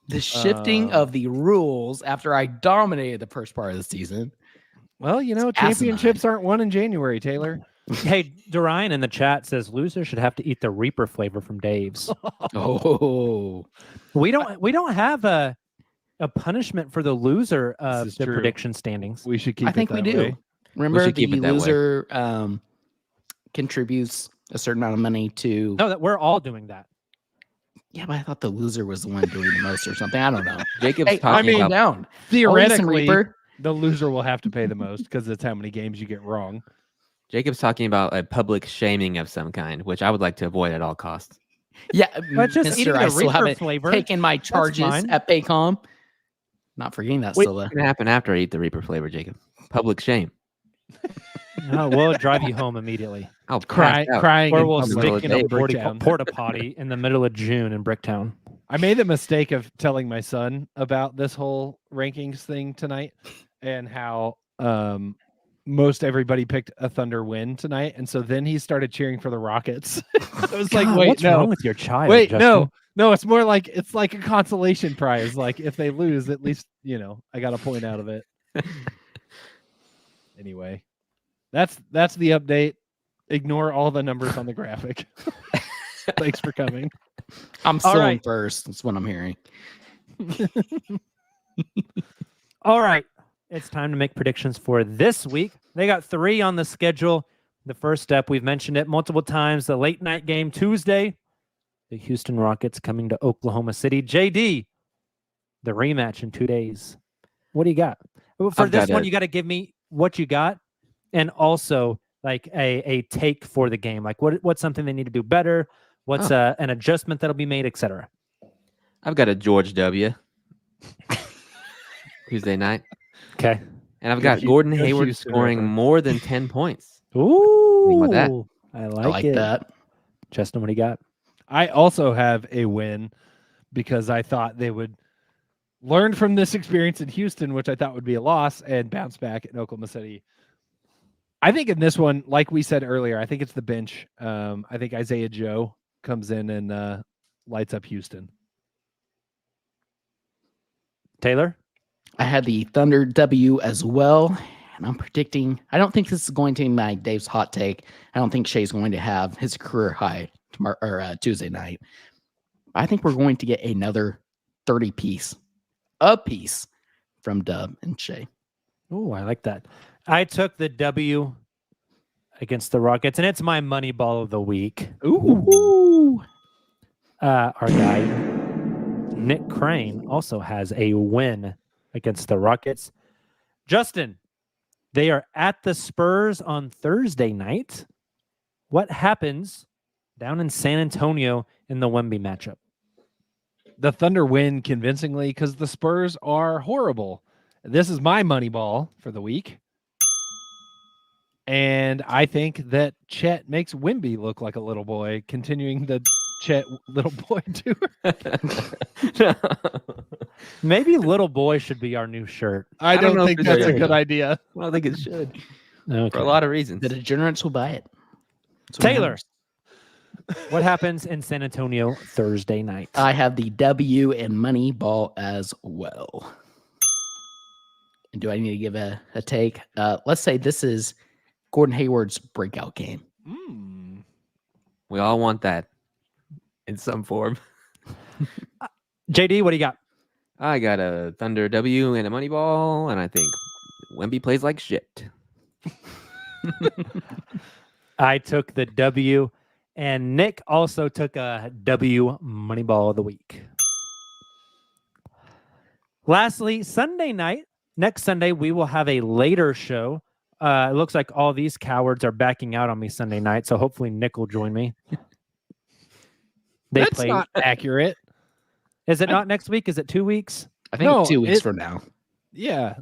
The shifting of the rules after I dominated the first part of the season. Well, you know, It's championships aren't won in January, Taylor. Hey, Dorian in the chat says losers should have to eat the Reaper flavor from Dave's. Oh. We don't have a punishment for the loser of is the true. prediction standings. We should keep I think it we that do. way. Remember, should the keep it that way. loser contributes a certain amount of money to. No, that we're all doing that. Yeah, but I thought the loser was the one doing the most or something. I don't know. Jacob's Hey, talking calm about down. Theoretically, Reaper. the loser will have to pay the most because it's how many games you get wrong. Jacob's talking about a public shaming of some kind, which I would like to avoid at all costs. Yeah, But just mister, eating the I still Reaper haven't flavor, taken my charges fine. at Paycom. Not forgetting that Wait, still. what's gonna happen after I eat the Reaper flavor, Jacob? Public shame. No, we'll drive you home immediately. I'll Crying Or in we'll public. stick in a Bricktown. porta potty in the middle of June in Bricktown. I made the mistake of telling my son about this whole rankings thing tonight and how most everybody picked a Thunder win tonight. And so then he started cheering for the Rockets. I was like, God, wait, what's no. wrong with your child? Wait, Justin? no, it's more like it's like a consolation prize. Like if they lose, at least, you know, I got a point out of it. Anyway, that's the update. Ignore all the numbers on the graphic. Thanks for coming. I'm All still in right. first. That's what I'm hearing. All right. It's time to make predictions for this week. They got 3 on the schedule. The first step, we've mentioned it multiple times, the late night game Tuesday. The Houston Rockets coming to Oklahoma City. JD, the rematch in 2 days. What do you got? For I've this got one, a- you got to give me what you got and also like a take for the game. Like what's something they need to do better? What's an adjustment that'll be made, etc. I've got a George W. Tuesday night. Okay. And I've got Gordon Hayward Houston scoring River. more than 10 points. Ooh, about that? I I like like it. that. Justin, what do you got? I also have a win because I thought they would learn from this experience in Houston, which I thought would be a loss, and bounce back in Oklahoma City. I think in this one, like we said earlier, I think it's the bench. I think Isaiah Joe comes in and lights up Houston. Taylor? I had the Thunder W as well, and I'm predicting. I don't think this is going to be my Dave's hot take. I don't think Shai's going to have his career high tomorrow or Tuesday night. I think we're going to get another 30 piece, a piece from Dub and Shai. Oh, I like that. I took the W against the Rockets, and it's my money ball of the week. Ooh. Our guy, Nick Crane, also has a win against the Rockets. Justin, they are at the Spurs on Thursday night. What happens down in San Antonio in the Wemby matchup? The Thunder win convincingly because the Spurs are horrible. This is my money ball for the week. And I think that Chet makes Wemby look like a little boy, continuing the Chet little boy tour. Maybe little boy should be our new shirt. I don't don't know think if that's it's a good. good idea. I don't think it should. Okay. For a lot of reasons. The degenerates will buy it. That's what Taylor, matters. what happens in San Antonio Thursday night? I have the W and money ball as well. And do I need to give a take? Let's say this is Gordon Hayward's breakout game. We all want that in some form. JD, what do you got? I got a Thunder W and a money ball, and I think Wemby plays like shit. I took the W, and Nick also took a W money ball of the week. Lastly, Sunday night, next Sunday, we will have a later show. It looks like all these cowards are backing out on me Sunday night, so hopefully Nick will join me. That's not accurate. Is it not next week? Is it 2 weeks? I think No, 2 weeks it- from now. Yeah.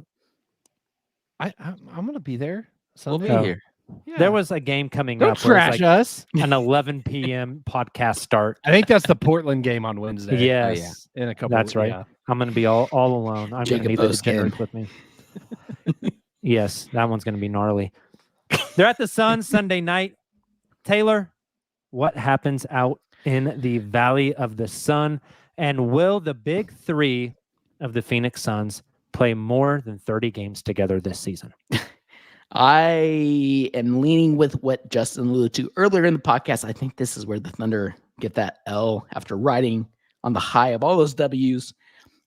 I'm going to be there. We'll be Sunday. here. Yeah. There was a game coming Don't up where it's trash like us. an 11 p.m. podcast start. I think that's the Portland game on Wednesday. Yes, In a couple. that's right. yeah. I'm going to be all alone. I'm going to Jacob need the Post game. degenerates with me. Yes, that one's going to be gnarly. They're at the Sun Sunday night. Taylor, what happens out in the Valley of the Sun? And will the big three of the Phoenix Suns play more than 30 games together this season? I am leaning with what Justin alluded to earlier in the podcast. I think this is where the Thunder get that L after riding on the high of all those W's.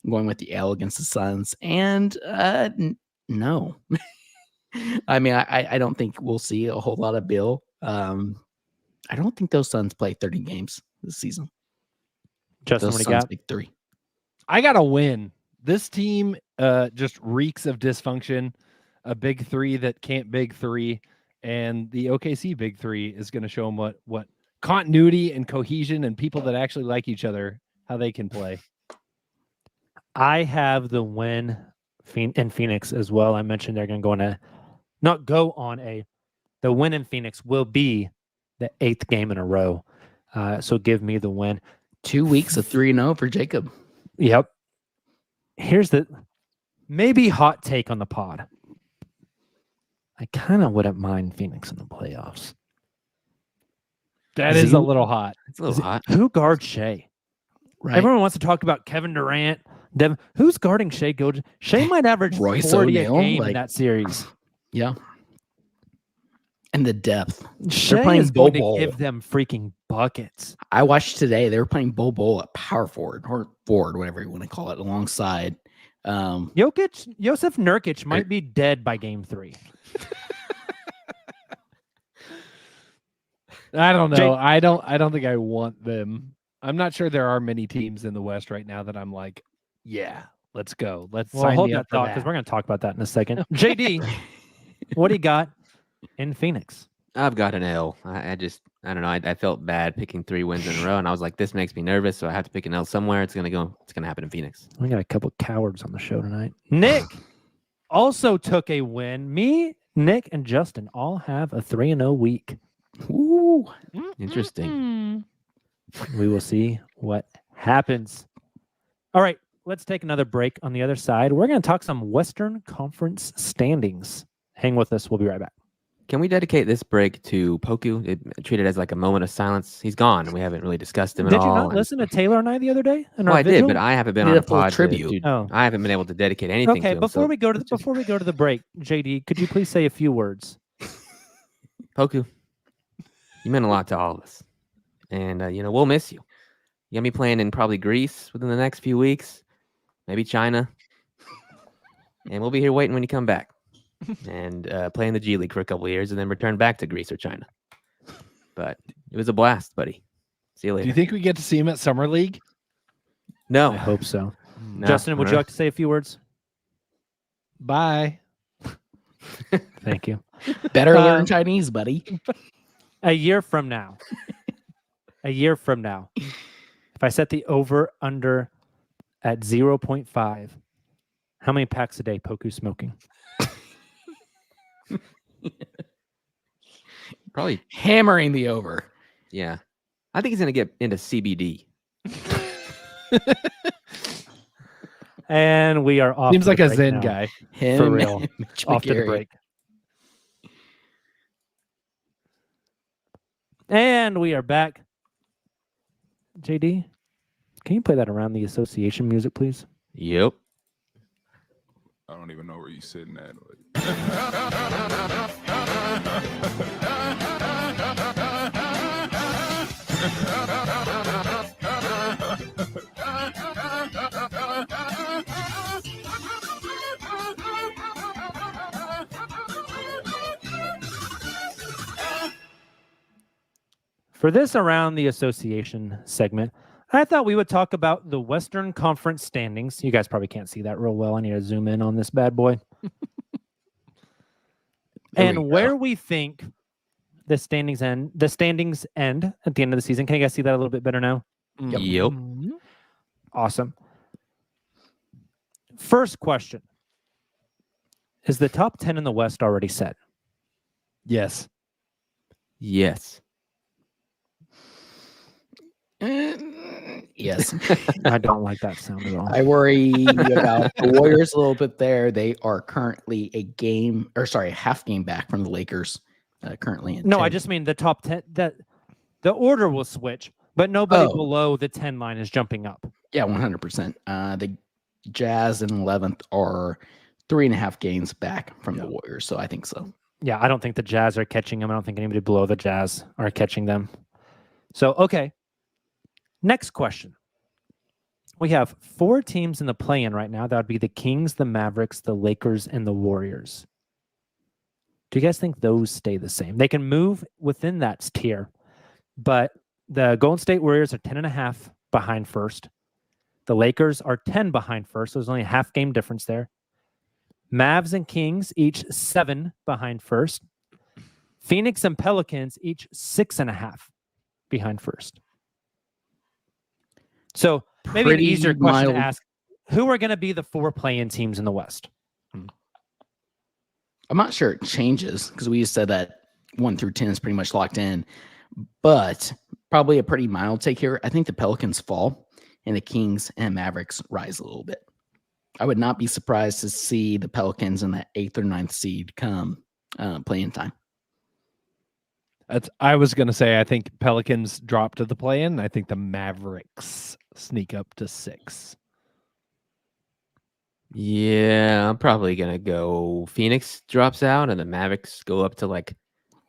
I'm going with the L against the Suns. And no. I mean, I don't think we'll see a whole lot of Bill. I don't think those Suns play 30 games this season. Justin, Those what do you Suns got? make 3. I got to win. This team just reeks of dysfunction. A big three that can't big three. And the OKC big three is going to show them what continuity and cohesion and people that actually like each other, how they can play. I have the win in Phoenix as well. I mentioned they're going to the win in Phoenix will be the 8th game in a row. So give me the win. 2 weeks of 3-0 for Jacob. Yep. Here's the maybe hot take on the pod. I kind of wouldn't mind Phoenix in the playoffs. That Is is he- a little hot. It's a little hot. Who guards Shai? Right. Everyone wants to talk about Kevin Durant. Devin, who's guarding Shai Gilgeous? Shai might average Royce 40 a O'Neal, game in like- that series. Yeah. And the depth. Shai playing is going Bol to Bol. give them freaking buckets. I watched today. They were playing Bol at power forward or forward, whatever you want to call it, alongside. Josef Nurkic might be dead by game 3. I don't know. Jake- I don't think I want them. I'm not sure there are many teams in the West right now that I'm like, yeah, Let's go. Let's Well, sign hold me that up for thought because that. we're going to talk about that in a second. JD, what do you got in Phoenix? I've got an L. I don't know. I felt bad picking 3 wins in a row, and I was like, this makes me nervous, so I have to pick an L somewhere. It's gonna happen in Phoenix. We got a couple cowards on the show tonight. Nick also took a win. Me, Nick, and Justin all have a 3-0 week. Ooh. Interesting. We will see what happens. All right, let's take another break. On the other side, we're going to talk some Western Conference standings. Hang with us. We'll be right back. Can we dedicate this break to Poku? Treat it as like a moment of silence. He's gone. We haven't really discussed him at Did all. you not listen to Taylor and I the other day? Well, I did, but I haven't been on Did a a full pod tribute. I haven't been able to dedicate anything to Okay, him. before we go to the break, JD, could you please say a few words? Poku, you meant a lot to all of us, and we'll miss you. You're gonna be playing in probably Greece within the next few weeks, maybe China, and we'll be here waiting when you come back. And play in the G League for a couple of years and then return back to Greece or China. But it was a blast, buddy. See you later. Do you think we get to see him at Summer League? No. I hope so. No. Justin, would you like to say a few words? Bye. Thank you. Better learn Chinese, buddy. A year from now, if I set the over-under at 0.5, how many packs a day Poku smoking? Probably Hammering the over. Yeah. I think he's going to get into CBD. And we are off. Seems to like the a break Zen now. guy. Him For real. and Mitch Off to the McGarry. break. And we are back. JD, can you play that around the association music, please? Yep. I don't even know where you're sitting at. For this Around the Association segment, I thought we would talk about the Western Conference standings. You guys probably can't see that real well. I need to zoom in on this bad boy. And where we think the standings end at the end of the season. Can you guys see that a little bit better now? Yep. Awesome. First question. Is the top 10 in the West already set? Yes. Yes. Yes. I don't like that sound at all. I worry about the Warriors a little bit there. They are currently a half game back from the Lakers. Currently in No, 10. I just mean the top 10. The order will switch, but nobody below the 10 line is jumping up. Yeah, 100%. The Jazz in 11th are 3.5 games back from the Warriors, so I think so. Yeah, I don't think the Jazz are catching them. I don't think anybody below the Jazz are catching them. So, okay. Next question. We have 4 teams in the play-in right now. That would be the Kings, the Mavericks, the Lakers, and the Warriors. Do you guys think those stay the same? They can move within that tier, but the Golden State Warriors are 10.5 behind first. The Lakers are 10 behind first. So there's only a half game difference there. Mavs and Kings each 7 behind first. Phoenix and Pelicans each 6.5 behind first. So maybe an easier question to ask. Who are going to be the 4 play-in teams in the West? I'm not sure it changes because we said that 1 through 10 is pretty much locked in, but probably a pretty mild take here. I think the Pelicans fall and the Kings and Mavericks rise a little bit. I would not be surprised to see the Pelicans in that 8th or 9th seed come play-in time. I was going to say, I think Pelicans drop to the play-in. I think the Mavericks sneak up to 6. Yeah, I'm probably going to go Phoenix drops out and the Mavericks go up to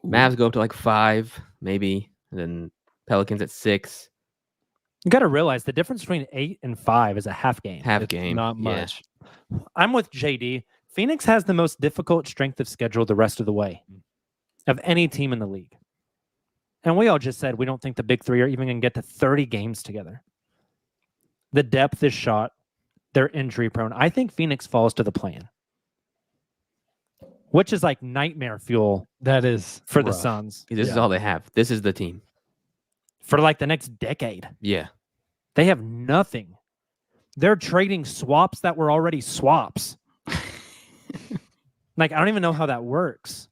Mavs go up to 5, maybe. And then Pelicans at 6. You got to realize the difference between 8 and 5 is a half game. Half game. Not much. Yeah. I'm with JD. Phoenix has the most difficult strength of schedule the rest of the way of any team in the league. And we all just said we don't think the big 3 are even going to get to 30 games together. The depth is shot. they're injury prone. I think Phoenix falls to the play-in, which is like nightmare fuel. That is for the rough. Suns. This is all they have. This is the team. For like the next decade. Yeah. They have nothing. They're trading swaps that were already swaps. Like, I don't even know how that works.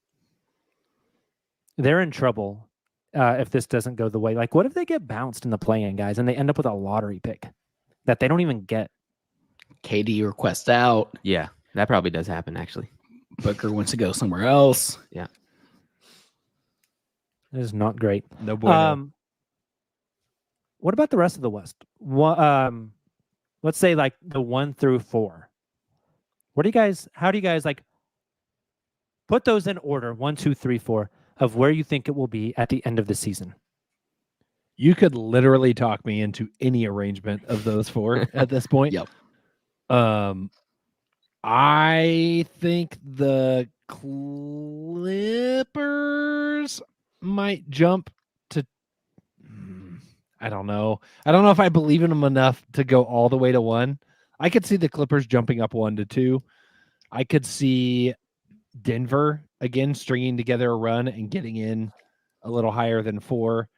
They're in trouble if this doesn't go the way. Like, what if they get bounced in the play-in, guys, and they end up with a lottery pick that they don't even get? KD requests out. Yeah, that probably does happen, actually. Booker wants to go somewhere else. Yeah. It is not great. No bueno. What about the rest of the West? Let's say like the 1 through 4. How do you guys like put those in order? 1, 2, 3, 4 of where you think it will be at the end of the season. You could literally talk me into any arrangement of those 4 at this point. Yep. I think the Clippers might jump to. I don't know. I don't know if I believe in them enough to go all the way to 1. I could see the Clippers jumping up 1 to 2. I could see Denver again stringing together a run and getting in a little higher than 4,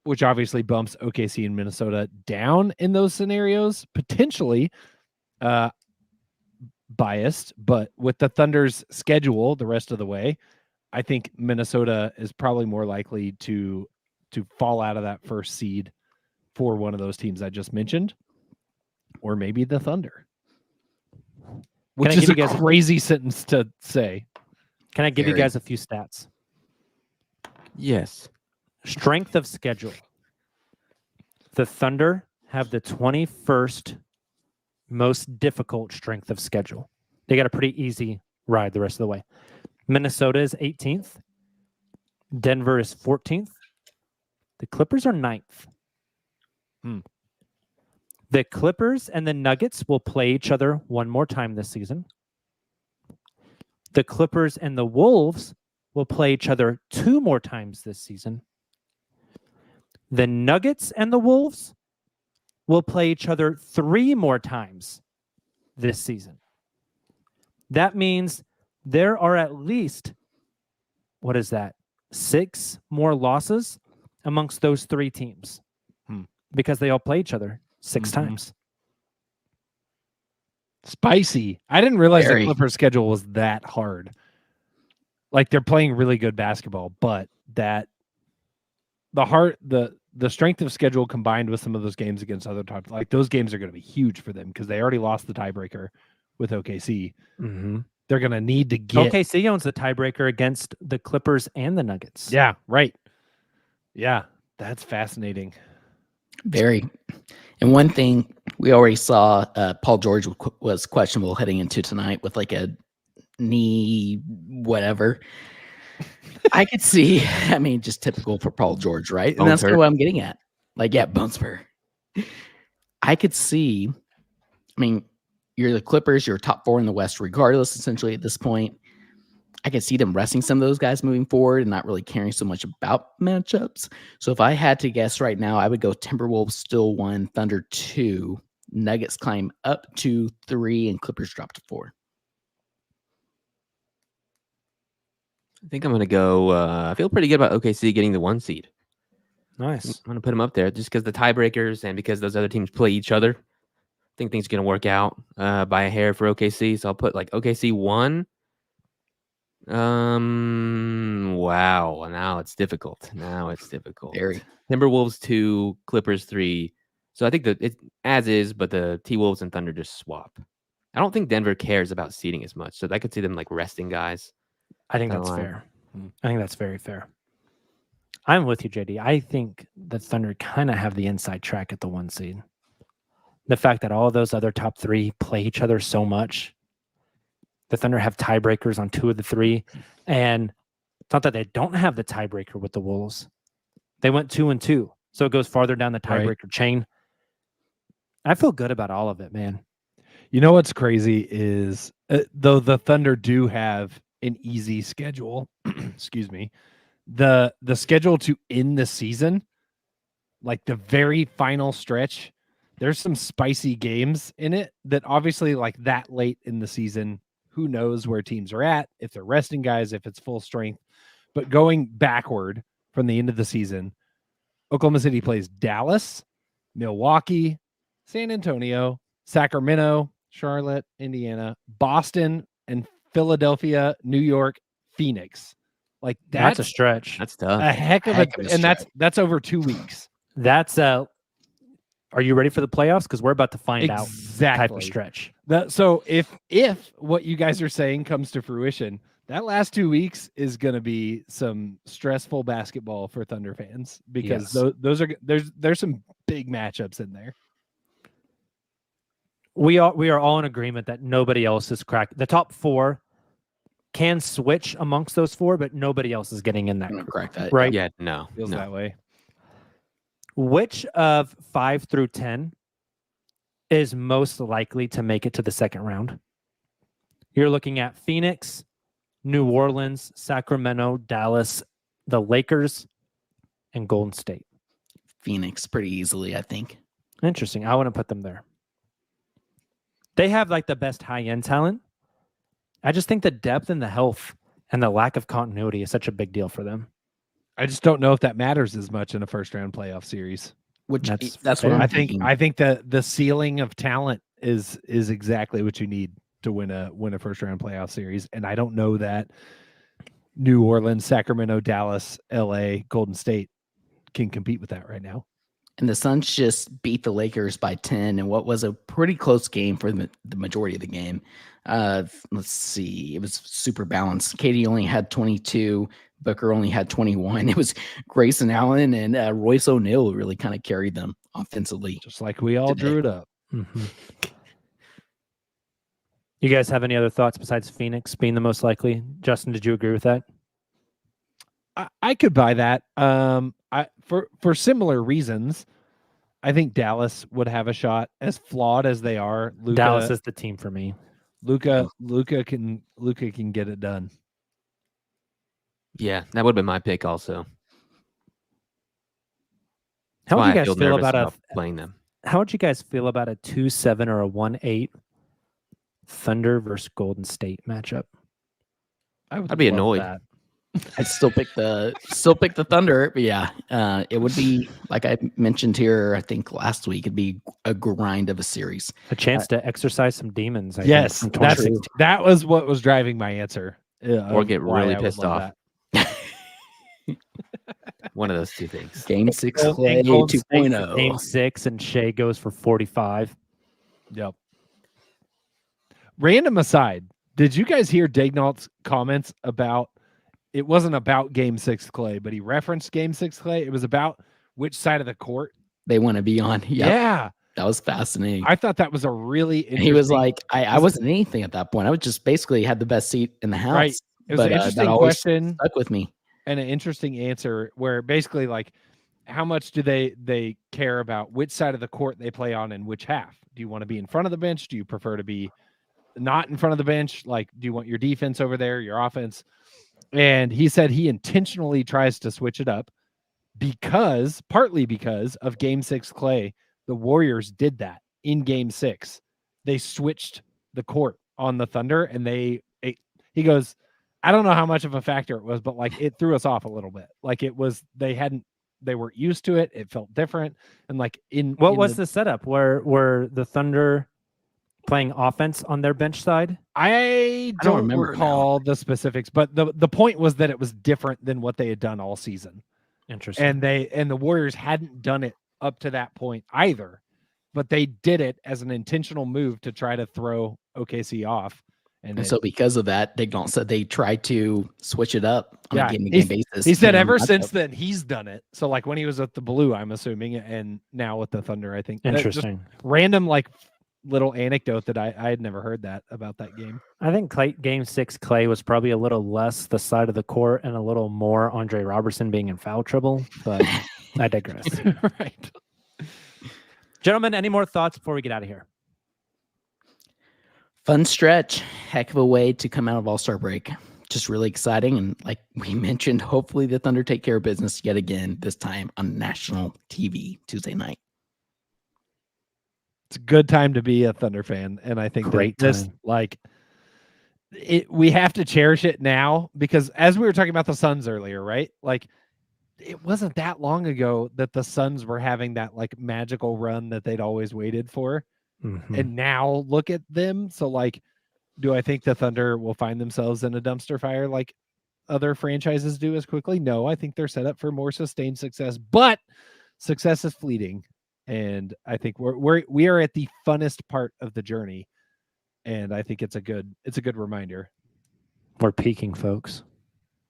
which obviously bumps OKC and Minnesota down in those scenarios, potentially biased, but with the Thunder's schedule the rest of the way, I think Minnesota is probably more likely to fall out of that first seed for one of those teams I just mentioned, or maybe the Thunder, which is a crazy sentence to say. Can I give you guys a few stats? Yes. Strength of schedule. The Thunder have the 21st most difficult strength of schedule. They got a pretty easy ride the rest of the way. Minnesota is 18th. Denver is 14th. The Clippers are 9th. The Clippers and the Nuggets will play each other one more time this season. The Clippers and the Wolves will play each other 2 more times this season. The Nuggets and the Wolves will play each other 3 more times this season. That means there are at least, 6 more losses amongst those 3 teams because they all play each other 6 times. Spicy. I didn't realize the Clippers schedule was that hard. Like, they're playing really good basketball, but the strength of schedule combined with some of those games against other top, like those games are going to be huge for them because they already lost the tiebreaker with OKC. Mm-hmm. They're going to need to get OKC owns the tiebreaker against the Clippers and the Nuggets. Yeah, right. Yeah, that's fascinating. Very. And one thing we already saw, Paul George was questionable heading into tonight with like a knee, whatever. I could see, just typical for Paul George, right? And that's kind of what I'm getting at. Like, yeah, bone spur. I could see, you're the Clippers, you're top 4 in the West regardless, essentially, at this point. I could see them resting some of those guys moving forward and not really caring so much about matchups. So if I had to guess right now, I would go Timberwolves still 1, Thunder 2, Nuggets climb up to 3, and Clippers drop to 4. I think I'm going to go. I feel pretty good about OKC getting the 1 seed. Nice. I'm going to put them up there just because the tiebreakers and because those other teams play each other. I think things are going to work out by a hair for OKC. So I'll put like OKC 1. Wow. Now it's difficult. Very. Timberwolves 2, Clippers 3. So I think that it's as is, but the T-Wolves and Thunder just swap. I don't think Denver cares about seeding as much. So I could see them like resting guys. I think that's fair. I think that's very fair. I'm with you, JD. I think the Thunder kind of have the inside track at the 1 seed. The fact that all those other top 3 play each other so much. The Thunder have tiebreakers on 2 of the 3. And it's not that they don't have the tiebreaker with the Wolves. They went 2-2. So it goes farther down the tiebreaker chain. I feel good about all of it, man. You know what's crazy is, though the Thunder do have an easy schedule, excuse me, the schedule to end the season, like the very final stretch, there's some spicy games in it that obviously like that late in the season, who knows where teams are at, if they're resting guys, if it's full strength. But going backward from the end of the season, Oklahoma City plays Dallas, Milwaukee, San Antonio, Sacramento, Charlotte, Indiana, Boston, and Philadelphia, New York, Phoenix. Like That's a stretch. That's tough. a heck of a and that's over 2 weeks. That's are you ready for the playoffs? Because we're about to find out the type of Exactly. stretch. So if what you guys are saying comes to fruition, that last 2 weeks is going to be some stressful basketball for Thunder fans because those are there's some big matchups in there. We are all in agreement that nobody else is cracked. The top 4 can switch amongst those 4, but nobody else is getting in that group, Crack that. right? Yeah, no. Feels no. that way. Which of 5 through 10 is most likely to make it to the second round? You're looking at Phoenix, New Orleans, Sacramento, Dallas, the Lakers, and Golden State. Phoenix pretty easily, I think. Interesting. I wouldn't put them there. They have like the best high-end talent. I just think the depth and the health and the lack of continuity is such a big deal for them. I just don't know if that matters as much in a first round playoff series. Which That's that's fair. what I'm I think thinking. the ceiling of talent is exactly what you need to win a first round playoff series. And I don't know that New Orleans, Sacramento, Dallas, LA, Golden State can compete with that right now. And the Suns just beat the Lakers by 10 in what was a pretty close game for the majority of the game. Let's see. It was super balanced. Katie only had 22. Booker only had 21. It was Grayson Allen and Royce O'Neal who really kind of carried them offensively. Just like we all drew it up. Mm-hmm. You guys have any other thoughts besides Phoenix being the most likely? Justin, did you agree with that? I could buy that. For similar reasons, I think Dallas would have a shot. As flawed as they are, Dallas is the team for me. Luka can get it done. Yeah, that would have been my pick also. How would Why you I guys feel nervous about playing them? How would you guys feel about a 2-7 or a 1-8 Thunder versus Golden State matchup? I'd be love annoyed. that. I'd still pick the Thunder, but yeah, it would be like I mentioned here. I think last week it'd be a grind of a series. A chance to exercise some demons. I Yes, think, from 2016. that was what was driving my answer. Or get why really I would pissed love off. that. One of those two things. Game 6 And Clay Golden State for 2.0. Game 6, and Shai goes for 45. Yep. Random aside, did you guys hear Daignault's comments about? It wasn't about Game 6 Clay, but he referenced Game 6 Clay. It was about which side of the court They want to be on. Yep. Yeah. That was fascinating. I thought that was a really interesting. He was like, I wasn't anything at that point. I was just basically had the best seat in the house. Right. It was an that interesting always question stuck with me. and an interesting answer where basically like how much do they care about which side of the court they play on and which half? Do you want to be in front of the bench? Do you prefer to be not in front of the bench? Like, do you want your defense over there, your offense? And he said he intentionally tries to switch it up partly because of Game 6 Clay. The Warriors did that in Game 6. They switched the court on the Thunder, and he goes, I don't know how much of a factor it was, but like it threw us off a little bit. Like it was, they weren't used to it. It felt different. And like What was the setup? Were the Thunder playing offense on their bench side? I don't remember recall the specifics, but the point was that it was different than what they had done all season. Interesting. And the Warriors hadn't done it up to that point either, but they did it as an intentional move to try to throw OKC off. And so because of that, Daignault said they tried to switch it up on a game-to-game basis. He said depending on ever the since matchup. then he's done it. So like when he was at the Blue, I'm assuming, and now with the Thunder, I think. That's just Interesting. random like little anecdote that I had never heard that about that game. I think Game 6 Clay was probably a little less the side of the court and a little more Andre Robertson being in foul trouble, but I digress. Right. Gentlemen, any more thoughts before we get out of here? Fun stretch. Heck of a way to come out of All-Star break. Just really exciting. And like we mentioned, hopefully the Thunder take care of business yet again, this time on national TV Tuesday night. It's a good time to be a Thunder fan, and I think Great that this time. like we have to cherish it now because as we were talking about the Suns earlier, right? Like it wasn't that long ago that the Suns were having that like magical run that they'd always waited for. Mhm. And now look at them. So like, do I think the Thunder will find themselves in a dumpster fire like other franchises do as quickly? No, I think they're set up for more sustained success, but success is fleeting. And I think we are at the funnest part of the journey. And I think it's a good reminder. We're peaking, folks.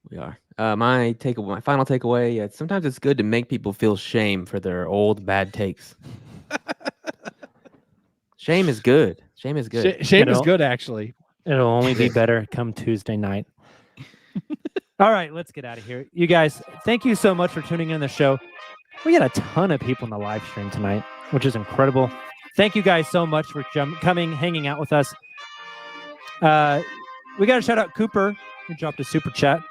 We are. My final takeaway. Sometimes it's good to make people feel shame for their old bad takes. Shame is good. Shame is good. Shame is good, actually. It'll only be better come Tuesday night. All right, let's get out of here. You guys, thank you so much for tuning in the show. We got a ton of people in the live stream tonight, which is incredible. Thank you guys so much for coming, hanging out with us. We got to shout out Cooper, who dropped a super chat.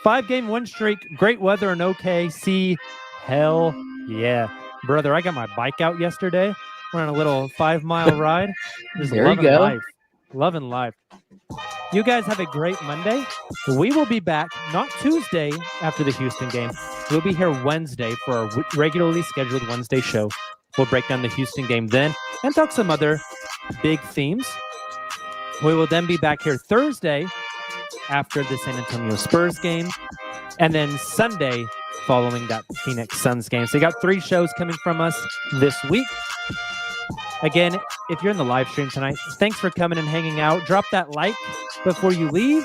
5-game win streak, great weather and OKC. Hell yeah. Brother, I got my bike out yesterday. Went on a little 5-mile ride. Just There you loving go. life. Loving life. You guys have a great Monday. We will be back, not Tuesday after the Houston game. We'll be here Wednesday for our regularly scheduled Wednesday show. We'll break down the Houston game then and talk some other big themes. We will then be back here Thursday after the San Antonio Spurs game, and then Sunday following that Phoenix Suns game. So you got 3 shows coming from us this week. Again, if you're in the live stream tonight, thanks for coming and hanging out. Drop that like before you leave.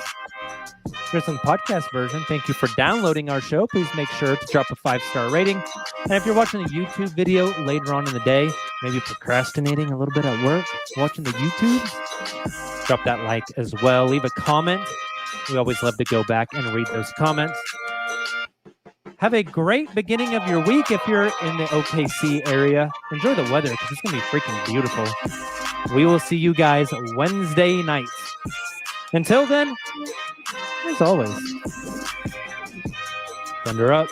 If you're in the podcast version, thank you for downloading our show. Please make sure to drop a 5-star rating. And if you're watching the YouTube video later on in the day, maybe procrastinating a little bit at work, watching the YouTubes, drop that like as well. Leave a comment. We always love to go back and read those comments. Have a great beginning of your week if you're in the OKC area. Enjoy the weather because it's going to be freaking beautiful. We will see you guys Wednesday night. Until then, as always, thunder up.